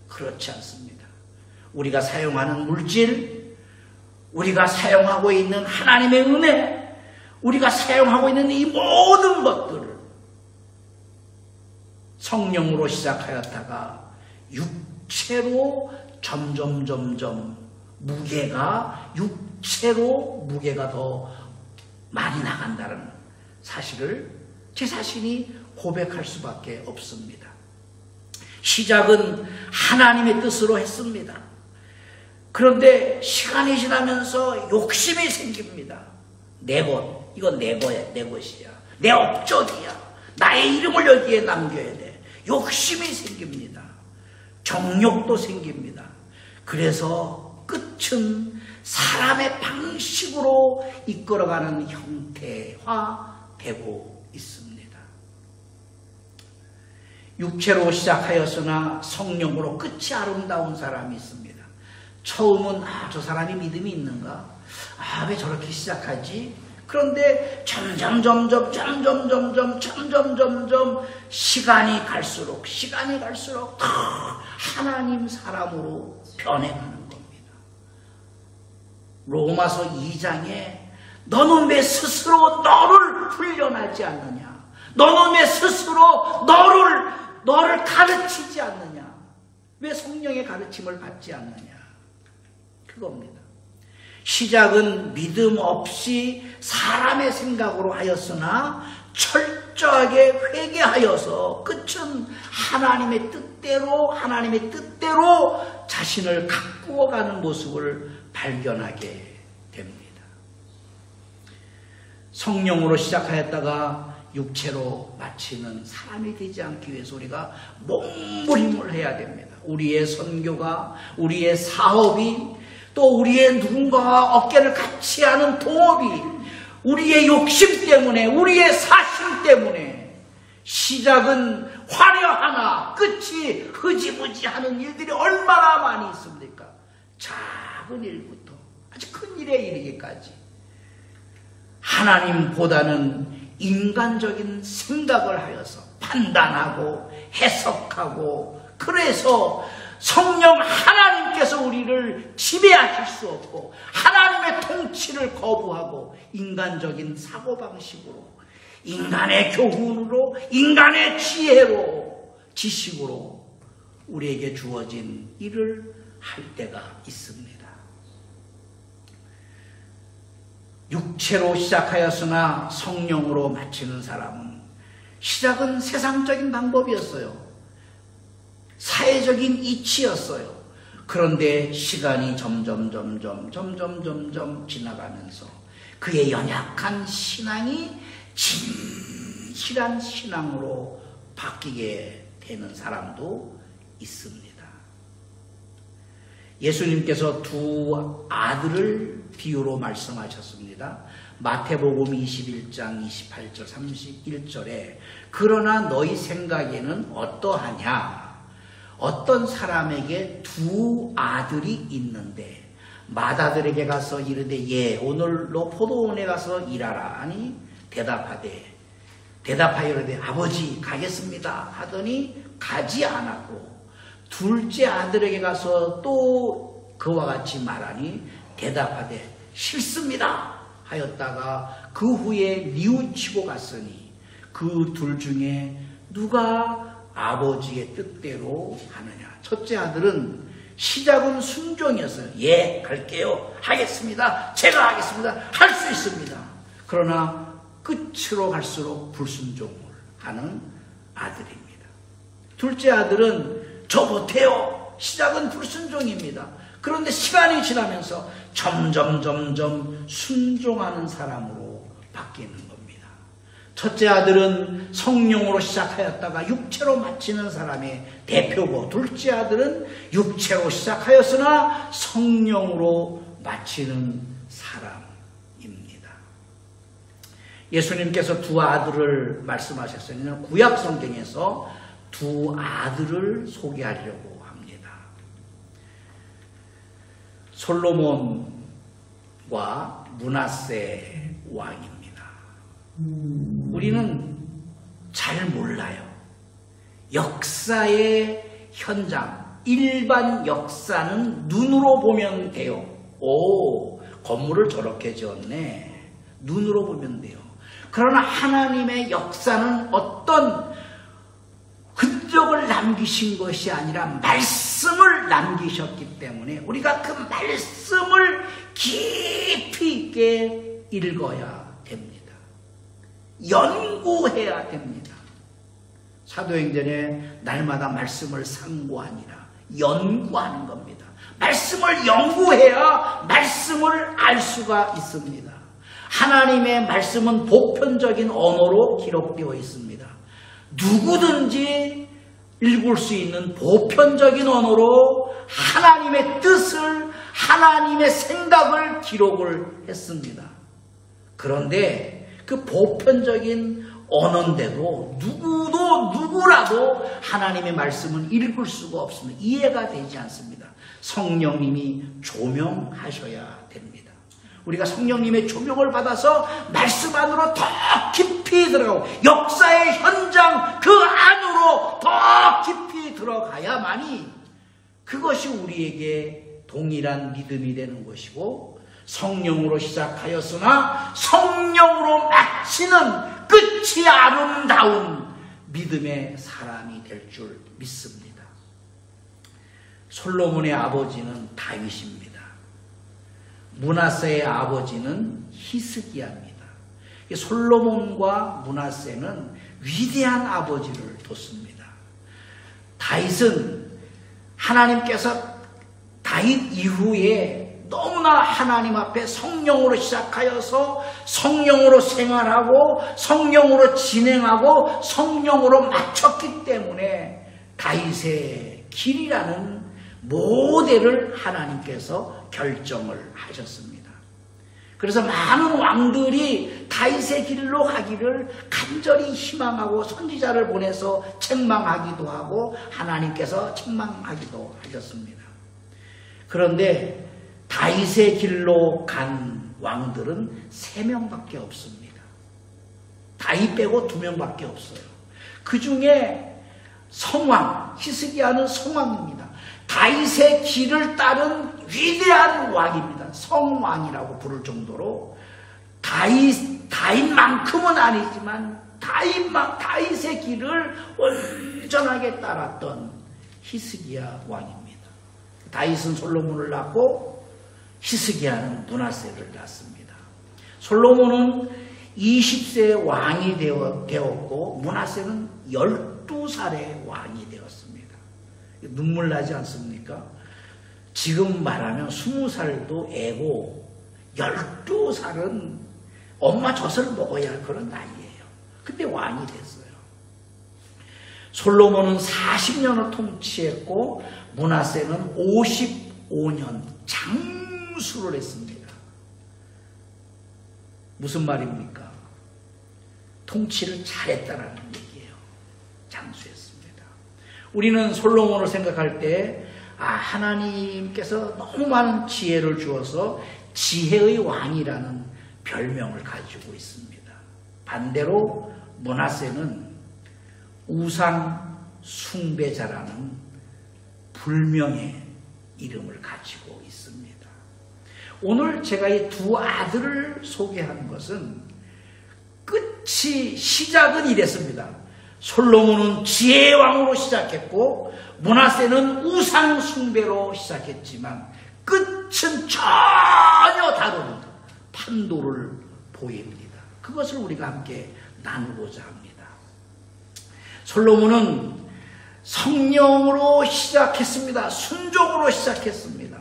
그렇지 않습니다. 우리가 사용하는 물질, 우리가 사용하고 있는 하나님의 은혜, 우리가 사용하고 있는 이 모든 것들을 성령으로 시작하였다가 육체로 점점 육체로 무게가 더 많이 나간다는 사실을 제 자신이 고백할 수밖에 없습니다. 시작은 하나님의 뜻으로 했습니다. 그런데 시간이 지나면서 욕심이 생깁니다. 내 것, 이건 내 거야, 내 것이야. 내 업적이야. 나의 이름을 여기에 남겨야 돼. 욕심이 생깁니다. 정욕도 생깁니다. 그래서 끝은 사람의 방식으로 이끌어가는 형태화되고 있습니다. 육체로 시작하였으나 성령으로 끝이 아름다운 사람이 있습니다. 처음은 저 사람이 믿음이 있는가? 왜 저렇게 시작하지? 그런데 점점 시간이 갈수록 더 하나님 사람으로 변해가는 겁니다. 로마서 2장에 너는 왜 스스로 너를 훈련하지 않느냐? 너는 왜 스스로 너를 가르치지 않느냐? 왜 성령의 가르침을 받지 않느냐? 그겁니다. 시작은 믿음 없이 사람의 생각으로 하였으나 철저하게 회개하여서 끝은 하나님의 뜻대로 자신을 가꾸어가는 모습을 발견하게 됩니다. 성령으로 시작하였다가 육체로 마치는 사람이 되지 않기 위해서 우리가 몸부림을 해야 됩니다. 우리의 선교가, 우리의 사업이, 또 우리의 누군가와 어깨를 같이 하는 동업이, 우리의 욕심 때문에, 우리의 사심 때문에 시작은 화려하나 끝이 흐지부지 하는 일들이 얼마나 많이 있습니까? 작은 일부터 아주 큰 일에 이르기까지 하나님보다는 인간적인 생각을 하여서 판단하고 해석하고, 그래서 성령 하나님께서 우리를 지배하실 수 없고 하나님의 통치를 거부하고 인간적인 사고방식으로, 인간의 교훈으로, 인간의 지혜로, 지식으로 우리에게 주어진 일을 할 때가 있습니다. 육체로 시작하였으나 성령으로 마치는 사람은, 시작은 세상적인 방법이었어요. 사회적인 이치였어요. 그런데 시간이 점점 지나가면서 그의 연약한 신앙이 진실한 신앙으로 바뀌게 되는 사람도 있습니다. 예수님께서 두 아들을 비유로 말씀하셨습니다. 마태복음 21장 28절 31절에 그러나 너희 생각에는 어떠하냐? 어떤 사람에게 두 아들이 있는데 맏아들에게 가서 이르되 예 오늘로 포도원에 가서 일하라 하니 대답하여 이르되 아버지 가겠습니다 하더니 가지 않았고, 둘째 아들에게 가서 또 그와 같이 말하니 대답하되 싫습니다 하였다가 그 후에 뉘우치고 갔으니 그 둘 중에 누가 아버지의 뜻대로 하느냐? 첫째 아들은 시작은 순종이었어요. 예, 갈게요. 하겠습니다. 제가 하겠습니다. 할 수 있습니다. 그러나 끝으로 갈수록 불순종을 하는 아들입니다. 둘째 아들은 저 못해요. 시작은 불순종입니다. 그런데 시간이 지나면서 점점 순종하는 사람으로 바뀌는 겁니다. 첫째 아들은 성령으로 시작하였다가 육체로 마치는 사람의 대표고, 둘째 아들은 육체로 시작하였으나 성령으로 마치는 사람입니다. 예수님께서 두 아들을 말씀하셨어요. 구약 성경에서 두 아들을 소개하려고 합니다. 솔로몬과 므낫세 왕입니다. 우리는 잘 몰라요. 역사의 현장, 일반 역사는 눈으로 보면 돼요. 오, 건물을 저렇게 지었네. 눈으로 보면 돼요. 그러나 하나님의 역사는 어떤 흔적을 남기신 것이 아니라 말씀을 남기셨기 때문에 우리가 그 말씀을 깊이 있게 읽어야 됩니다. 연구해야 됩니다. 사도행전에 날마다 말씀을 상고하니라, 연구하는 겁니다. 말씀을 연구해야 말씀을 알 수가 있습니다. 하나님의 말씀은 보편적인 언어로 기록되어 있습니다. 누구든지 읽을 수 있는 보편적인 언어로 하나님의 뜻을, 하나님의 생각을 기록을 했습니다. 그런데 그 보편적인 언어인데도 누구라도 하나님의 말씀은 읽을 수가 없습니다. 이해가 되지 않습니다. 성령님이 조명하셔야 됩니다. 우리가 성령님의 조명을 받아서 말씀 안으로 더 깊이 들어가고 역사의 현장 그 안으로 더 깊이 들어가야만이 그것이 우리에게 동일한 믿음이 되는 것이고, 성령으로 시작하였으나 성령으로 마치는 끝이 아름다운 믿음의 사람이 될 줄 믿습니다. 솔로몬의 아버지는 다윗입니다. 므낫세의 아버지는 히스기야입니다. 솔로몬과 므낫세는 위대한 아버지를 뒀습니다. 다윗은 하나님께서 다윗 이후에 너무나 하나님 앞에 성령으로 시작하여서 성령으로 생활하고 성령으로 진행하고 성령으로 마쳤기 때문에 다윗의 길이라는 모델을 하나님께서 결정을 하셨습니다. 그래서 많은 왕들이 다윗의 길로 가기를 간절히 희망하고 선지자를 보내서 책망하기도 하고 하나님께서 책망하기도 하셨습니다. 그런데 다윗의 길로 간 왕들은 3명밖에 없습니다. 다윗 빼고 2명밖에 없어요. 그 중에 성왕, 히스기야는 성왕입니다. 다윗의 길을 따른 위대한 왕입니다. 성왕이라고 부를 정도로 다윗만큼은 아니지만 다윗의 길을 온전하게 따랐던 히스기야 왕입니다. 다윗은 솔로몬을 낳고 히스기야는 므낫세를 낳습니다. 솔로몬은 20세의 왕이 되었고 므낫세는 12살의 왕이 되었습니다. 눈물 나지 않습니까? 지금 말하면 20살도 애고 12살은 엄마 젖을 먹어야 할 그런 나이예요. 근데 왕이 됐어요. 솔로몬은 40년을 통치했고 므낫세는 55년 장수를 했습니다. 무슨 말입니까? 통치를 잘했다라는 얘기예요. 장수했습니다. 우리는 솔로몬을 생각할 때 하나님께서 너무 많은 지혜를 주어서 지혜의 왕이라는 별명을 가지고 있습니다. 반대로 므낫세는 우상 숭배자라는 불명의 이름을 가지고 있습니다. 오늘 제가 이 두 아들을 소개한 것은 시작은 이랬습니다. 솔로몬은 지혜의 왕으로 시작했고 므낫세는 우상 숭배로 시작했지만 끝은 전혀 다른 판도를 보입니다. 그것을 우리가 함께 나누고자 합니다. 솔로몬은 성령으로 시작했습니다. 순종으로 시작했습니다.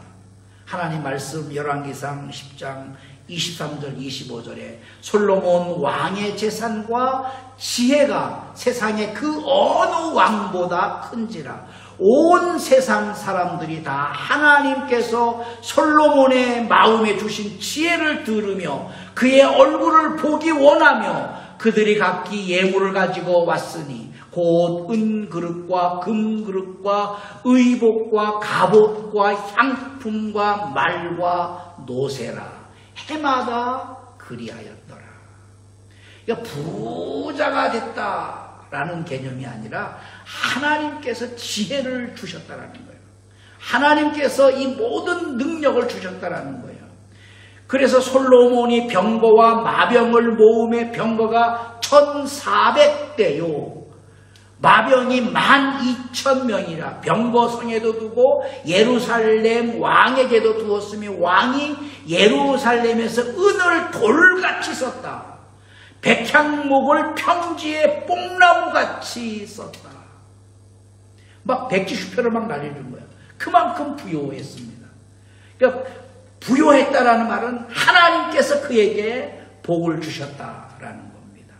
하나님 말씀 열왕기상 10장 23절 25절에 솔로몬 왕의 재산과 지혜가 세상의 그 어느 왕보다 큰지라 온 세상 사람들이 다 하나님께서 솔로몬의 마음에 주신 지혜를 들으며 그의 얼굴을 보기 원하며 그들이 각기 예물을 가지고 왔으니 곧 은그릇과 금그릇과 의복과 갑옷과 향품과 말과 노새라 해마다 그리하였더라. 그러니까 부자가 됐다라는 개념이 아니라 하나님께서 지혜를 주셨다라는 거예요. 하나님께서 이 모든 능력을 주셨다라는 거예요. 그래서 솔로몬이 병거와 마병을 모음에 병거가 1400대요. 마병이 12,000명이라 병거성에도 두고 예루살렘 왕에게도 두었으며 왕이 예루살렘에서 은을 돌같이 썼다. 백향목을 평지에 뽕나무같이 썼다. 막 백지수표를 막 날리는 거야. 그만큼 부요했습니다. 그러니까 부요했다라는 말은 하나님께서 그에게 복을 주셨다라는 겁니다.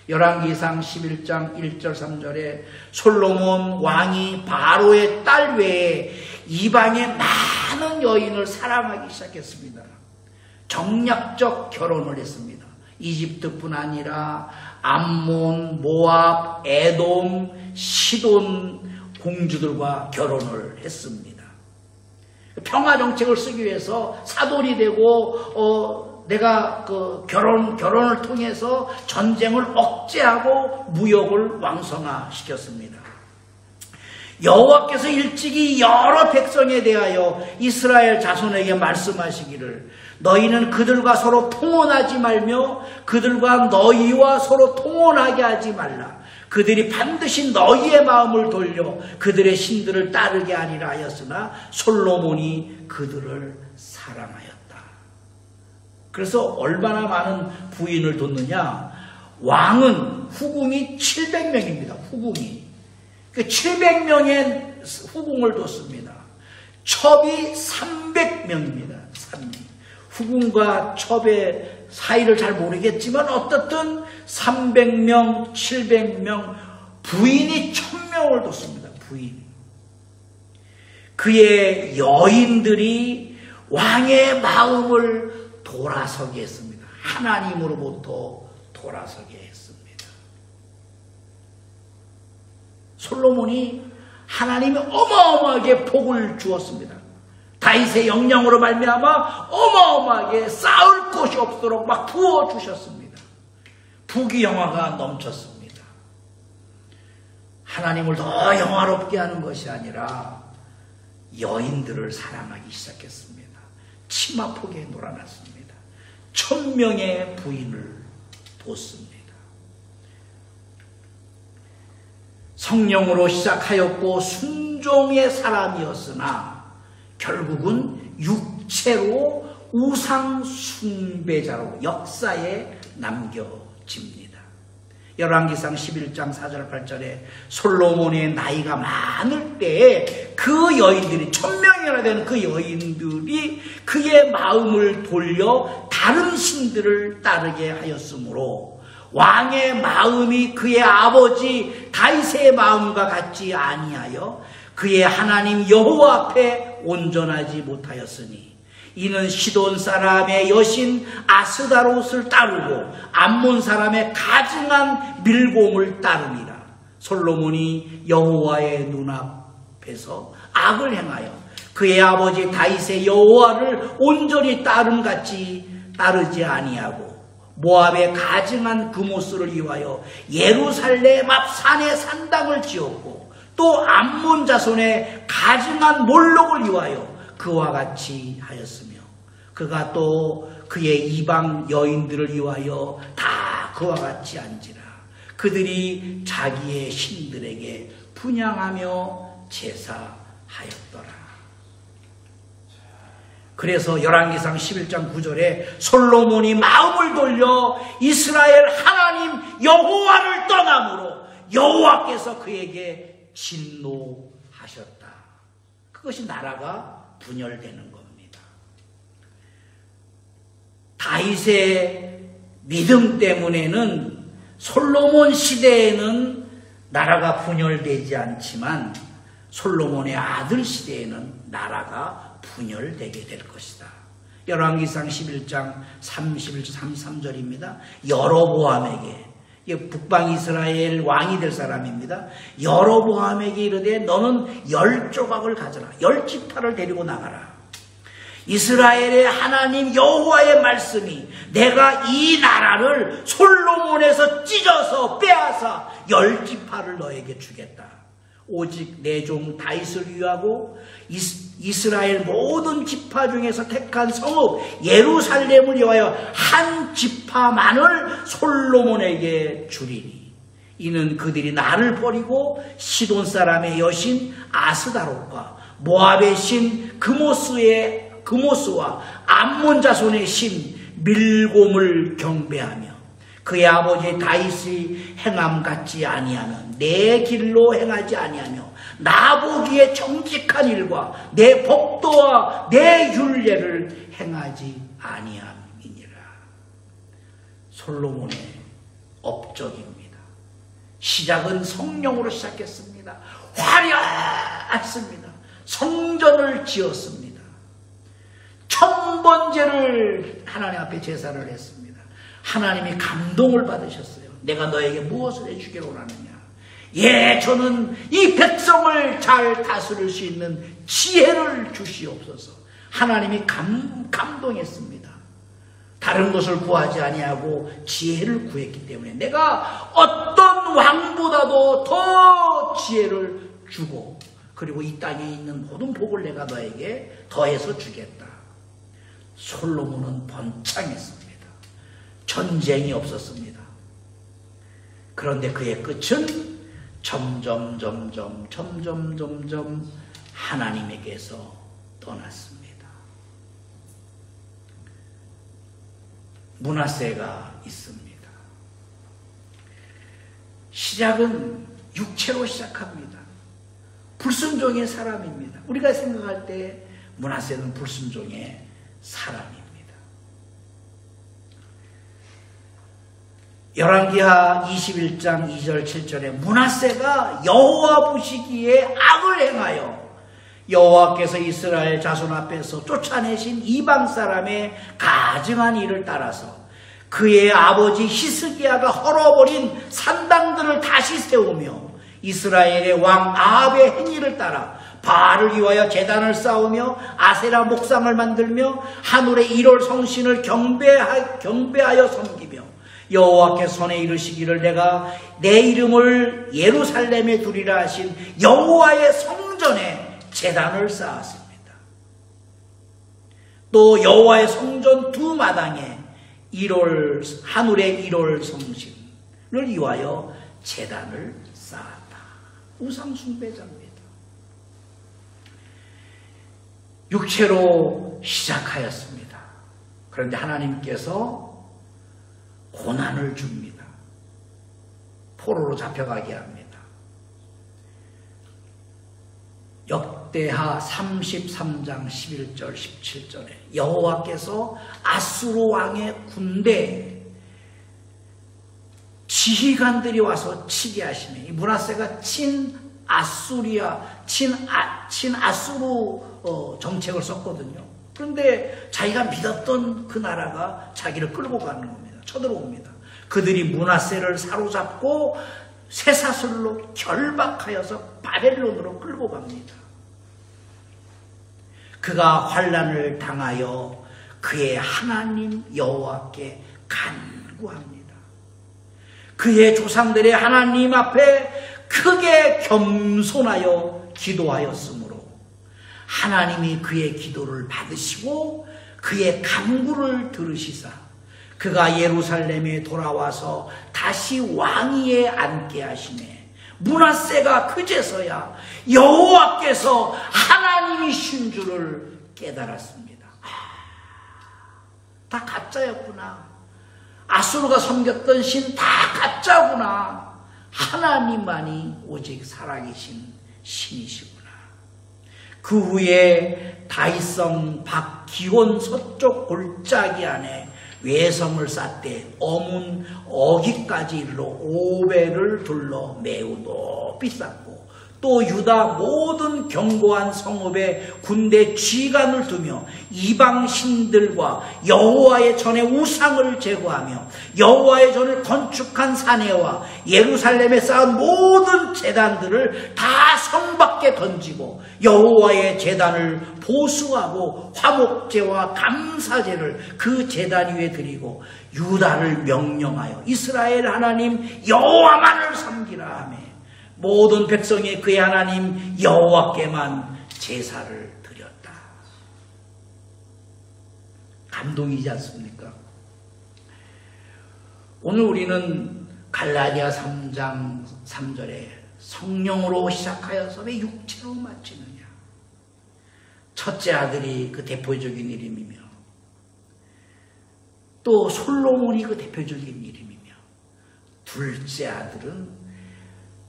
열왕기상 11장 1절 3절에 솔로몬 왕이 바로의 딸 외에 이방의 많은 여인을 사랑하기 시작했습니다. 정략적 결혼을 했습니다. 이집트뿐 아니라 암몬, 모압, 에돔, 시돈 공주들과 결혼을 했습니다. 평화정책을 쓰기 위해서 사돈이 되고 내가 결혼을 통해서 전쟁을 억제하고 무역을 왕성화시켰습니다. 여호와께서 일찍이 여러 백성에 대하여 이스라엘 자손에게 말씀하시기를 너희는 그들과 서로 통혼하지 말며 그들과 너희와 서로 통혼하게 하지 말라. 그들이 반드시 너희의 마음을 돌려 그들의 신들을 따르게 하리라 하였으나 솔로몬이 그들을 사랑하였다. 그래서 얼마나 많은 부인을 뒀느냐. 왕은 후궁이 700명입니다. 후궁이. 그 700명의 후궁을 뒀습니다. 첩이 300명입니다. 후궁과 첩의 사이를 잘 모르겠지만 어떻든 300명, 700명, 부인이 1000명을 뒀습니다. 부인. 그의 여인들이 왕의 마음을 돌아서게 했습니다. 하나님으로부터 돌아서게 했습니다. 솔로몬이 하나님이 어마어마하게 복을 주었습니다. 다윗의 영령으로 말미암아 어마어마하게 쌓을 곳이 없도록 막 부어주셨습니다. 부귀영화가 넘쳤습니다. 하나님을 더 영화롭게 하는 것이 아니라 여인들을 사랑하기 시작했습니다. 치마폭에 놀아났습니다. 1000명의 부인을 뒀습니다. 성령으로 시작하였고 순종의 사람이었으나 결국은 육체로 우상 숭배자로 역사에 남겨집니다. 열왕기상 11장 4절 8절에 솔로몬의 나이가 많을 때에 그 여인들이 1000명이나 되는 그 여인들이 그의 마음을 돌려 다른 신들을 따르게 하였으므로 왕의 마음이 그의 아버지 다윗의 마음과 같지 아니하여 그의 하나님 여호와 앞에 온전하지 못하였으니 이는 시돈 사람의 여신 아스다롯을 따르고 암몬 사람의 가증한 밀곰을 따릅니다. 솔로몬이 여호와의 눈앞에서 악을 행하여 그의 아버지 다윗의 여호와를 온전히 따름같이 따르지 아니하고 모압의 가증한 그모스를 위하여 예루살렘 앞 산에 산당을 지었고 또 암몬 자손의 가증한 몰록을 위하여 그와 같이 하였으며 그가 또 그의 이방 여인들을 위하여 다 그와 같이 한지라. 그들이 자기의 신들에게 분향하며 제사하였더라. 그래서 열왕기상 11장 9절에 솔로몬이 마음을 돌려 이스라엘 하나님 여호와를 떠남으로 여호와께서 그에게 진노하셨다. 그것이 나라가 분열되는 겁니다. 다윗의 믿음 때문에는 솔로몬 시대에는 나라가 분열되지 않지만 솔로몬의 아들 시대에는 나라가 분열되게 될 것이다. 열왕기상 11장 33절입니다. 여로보암에게, 북방 이스라엘 왕이 될 사람입니다. 여로보암에게 이르되 너는 10조각을 가져라. 10지파를 데리고 나가라. 이스라엘의 하나님 여호와의 말씀이 내가 이 나라를 솔로몬에서 찢어서 빼앗아 10지파를 너에게 주겠다. 오직 내 종 다윗을 위하고 이스라엘 모든 지파 중에서 택한 성읍 예루살렘을 위하여 한 지파만을 솔로몬에게 주리니 이는 그들이 나를 버리고 시돈 사람의 여신 아스다롯과 모압의 신 그모스와 암몬 자손의 신 밀곰을 경배하며 그의 아버지 다윗이 행함 같지 아니하며 내 길로 행하지 아니하며 나 보기에 정직한 일과 내 법도와 내 율례를 행하지 아니함이니라. 솔로몬의 업적입니다. 시작은 성령으로 시작했습니다. 화려했습니다. 성전을 지었습니다. 1000번제를 하나님 앞에 제사를 했습니다. 하나님이 감동을 받으셨어요. 내가 너에게 무엇을 해주기로 하느냐. 예, 저는 이 백성을 잘 다스릴 수 있는 지혜를 주시옵소서. 하나님이 감동했습니다. 다른 것을 구하지 아니하고 지혜를 구했기 때문에 내가 어떤 왕보다도 더 지혜를 주고 그리고 이 땅에 있는 모든 복을 내가 너에게 더해서 주겠다. 솔로몬은 번창했습니다. 전쟁이 없었습니다. 그런데 그의 끝은 점점 하나님에게서 떠났습니다. 므낫세가 있습니다. 시작은 육체로 시작합니다. 불순종의 사람입니다. 우리가 생각할 때 므낫세는 불순종의 사람입니다. 열왕기하 21장 2절 7절에 므낫세가 여호와 보시기에 악을 행하여 여호와께서 이스라엘 자손 앞에서 쫓아내신 이방 사람의 가증한 일을 따라서 그의 아버지 히스기야가 헐어버린 산당들을 다시 세우며 이스라엘의 왕 아합의 행위를 따라 바알을 위하여 제단을 쌓으며 아세라 목상을 만들며 하늘의 1월 성신을 경배하여 섬기며 여호와께서 손에 이르시기를 내가 내 이름을 예루살렘에 두리라 하신 여호와의 성전에 제단을 쌓았습니다. 또 여호와의 성전 두 마당에 하늘의 1월 성신을 위하여 제단을 쌓았다. 우상 숭배자입니다. 육체로 시작하였습니다. 그런데 하나님께서 고난을 줍니다. 포로로 잡혀가게 합니다. 역대하 33장 11절 17절에 여호와께서 아수르 왕의 군대 지휘관들이 와서 치게 하시네. 이 므낫세가 친아수르 정책을 썼거든요. 그런데 자기가 믿었던 그 나라가 자기를 끌고 가는 겁니다. 쳐들어옵니다. 그들이 므낫세를 사로잡고 쇠사슬로 결박하여서 바벨론으로 끌고 갑니다. 그가 환난을 당하여 그의 하나님 여호와께 간구합니다. 그의 조상들의 하나님 앞에 크게 겸손하여 기도하였으므로 하나님이 그의 기도를 받으시고 그의 간구를 들으시사 그가 예루살렘에 돌아와서 다시 왕위에 앉게 하시네. 므낫세가 그제서야 여호와께서 하나님이신 줄을 깨달았습니다. 다 가짜였구나. 아수르가 섬겼던 신 다 가짜구나. 하나님만이 오직 살아계신 신이시구나. 그 후에 다윗성 박기온 서쪽 골짜기 안에 외성을 쌓되 어문 어기까지 이르러 오벨을 둘러 매우 높이 쌓고 또 유다 모든 견고한 성읍에 군대 지휘관을 두며 이방 신들과 여호와의 전에 우상을 제거하며 여호와의 전을 건축한 사내와 예루살렘에 쌓은 모든 제단들을 다 성 밖에 던지고 여호와의 제단을 보수하고 화목제와 감사제를 그 제단 위에 드리고 유다를 명령하여 이스라엘 하나님 여호와만을 섬기라 하며 모든 백성이 그의 하나님 여호와께만 제사를 드렸다. 감동이지 않습니까? 오늘 우리는 갈라디아 3장 3절에 성령으로 시작하여서 왜 육체로 마치느냐. 첫째 아들이 그 대표적인 이름이며 또 솔로몬이 그 대표적인 이름이며 둘째 아들은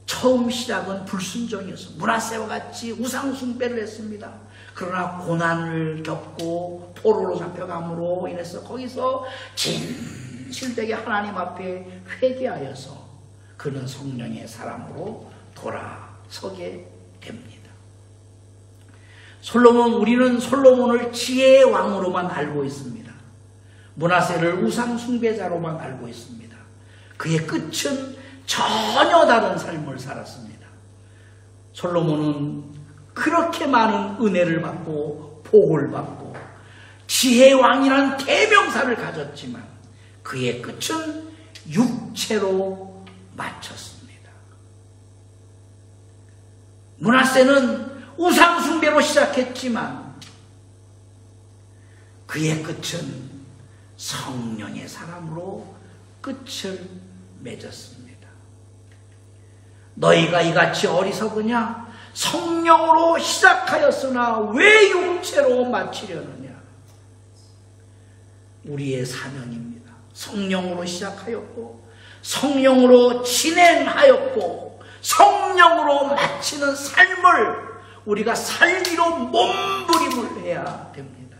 처음 시작은 불순종이었어. 므낫세와 같이 우상숭배를 했습니다. 그러나 고난을 겪고 포로로 잡혀감으로 인해서 거기서 진실되게 하나님 앞에 회개하여서 그는 성령의 사람으로 돌아서게 됩니다. 우리는 솔로몬을 지혜의 왕으로만 알고 있습니다. 므낫세를 우상숭배자로만 알고 있습니다. 그의 끝은 전혀 다른 삶을 살았습니다. 솔로몬은 그렇게 많은 은혜를 받고 복을 받고 지혜의 왕이라는 대명사를 가졌지만 그의 끝은 육체로 마쳤습니다. 므낫세는 우상숭배로 시작했지만 그의 끝은 성령의 사람으로 끝을 맺었습니다. 너희가 이같이 어리석으냐? 성령으로 시작하였으나 왜 육체로 마치려느냐? 우리의 사명입니다. 성령으로 시작하였고 성령으로 진행하였고 성령으로 마치는 삶을 우리가 살기로 몸부림을 해야 됩니다.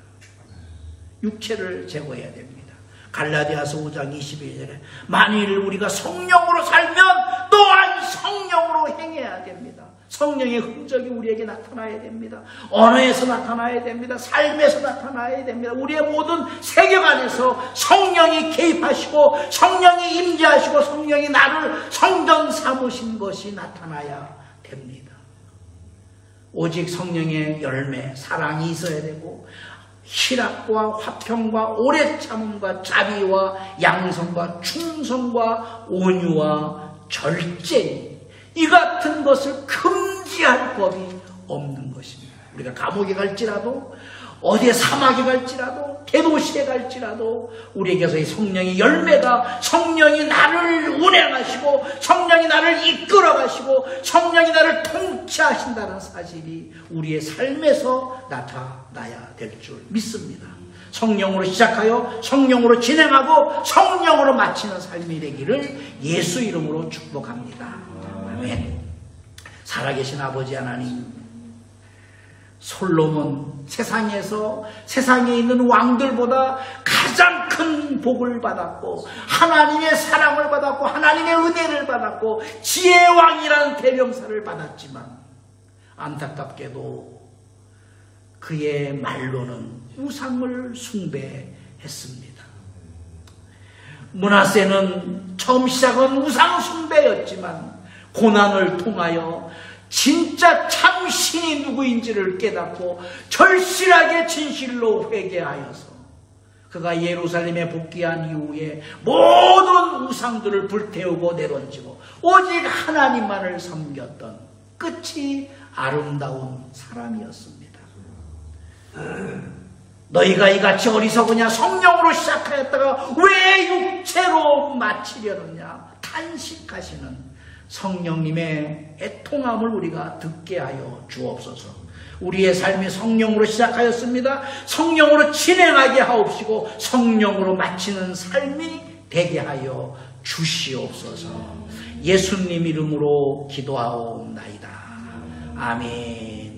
육체를 제거해야 됩니다. 갈라디아서 5장 21절에 만일 우리가 성령으로 살면 또한 성령으로 행해야 됩니다. 성령의 흔적이 우리에게 나타나야 됩니다. 언어에서 나타나야 됩니다. 삶에서 나타나야 됩니다. 우리의 모든 세계관에서 성령이 개입하시고 성령이 임재하시고 성령이 나를 성전 삼으신 것이 나타나야 됩니다. 오직 성령의 열매, 사랑이 있어야 되고 희락과 화평과 오래 참음과 자비와 양성과 충성과 온유와 절제 이 같은 것을 금지할 법이 없는 것입니다. 우리가 감옥에 갈지라도 어디에 사막에 갈지라도 대도시에 갈지라도 우리에게서 이 성령의 열매가 성령이 나를 운행하시고 성령이 나를 이끌어가시고 성령이 나를 통치하신다는 사실이 우리의 삶에서 나타나야 될 줄 믿습니다. 성령으로 시작하여 성령으로 진행하고 성령으로 마치는 삶이 되기를 예수 이름으로 축복합니다. 아멘. 살아계신 아버지 하나님, 솔로몬 세상에 있는 왕들보다 가장 큰 복을 받았고 하나님의 사랑을 받았고 하나님의 은혜를 받았고 지혜의 왕이라는 대명사를 받았지만 안타깝게도 그의 말로는 우상을 숭배했습니다. 므낫세는 처음 시작은 우상 숭배였지만 고난을 통하여 진짜 참 신이 누구인지를 깨닫고 절실하게 진실로 회개하여서 그가 예루살렘에 복귀한 이후에 모든 우상들을 불태우고 내던지고 오직 하나님만을 섬겼던 끝이 아름다운 사람이었습니다. 너희가 이같이 어리석으냐? 성령으로 시작하였다가 왜 육체로 마치려느냐? 탄식하시는 성령님의 애통함을 우리가 듣게 하여 주옵소서. 우리의 삶이 성령으로 시작하였습니다. 성령으로 진행하게 하옵시고 성령으로 마치는 삶이 되게 하여 주시옵소서. 예수님 이름으로 기도하옵나이다. 아멘.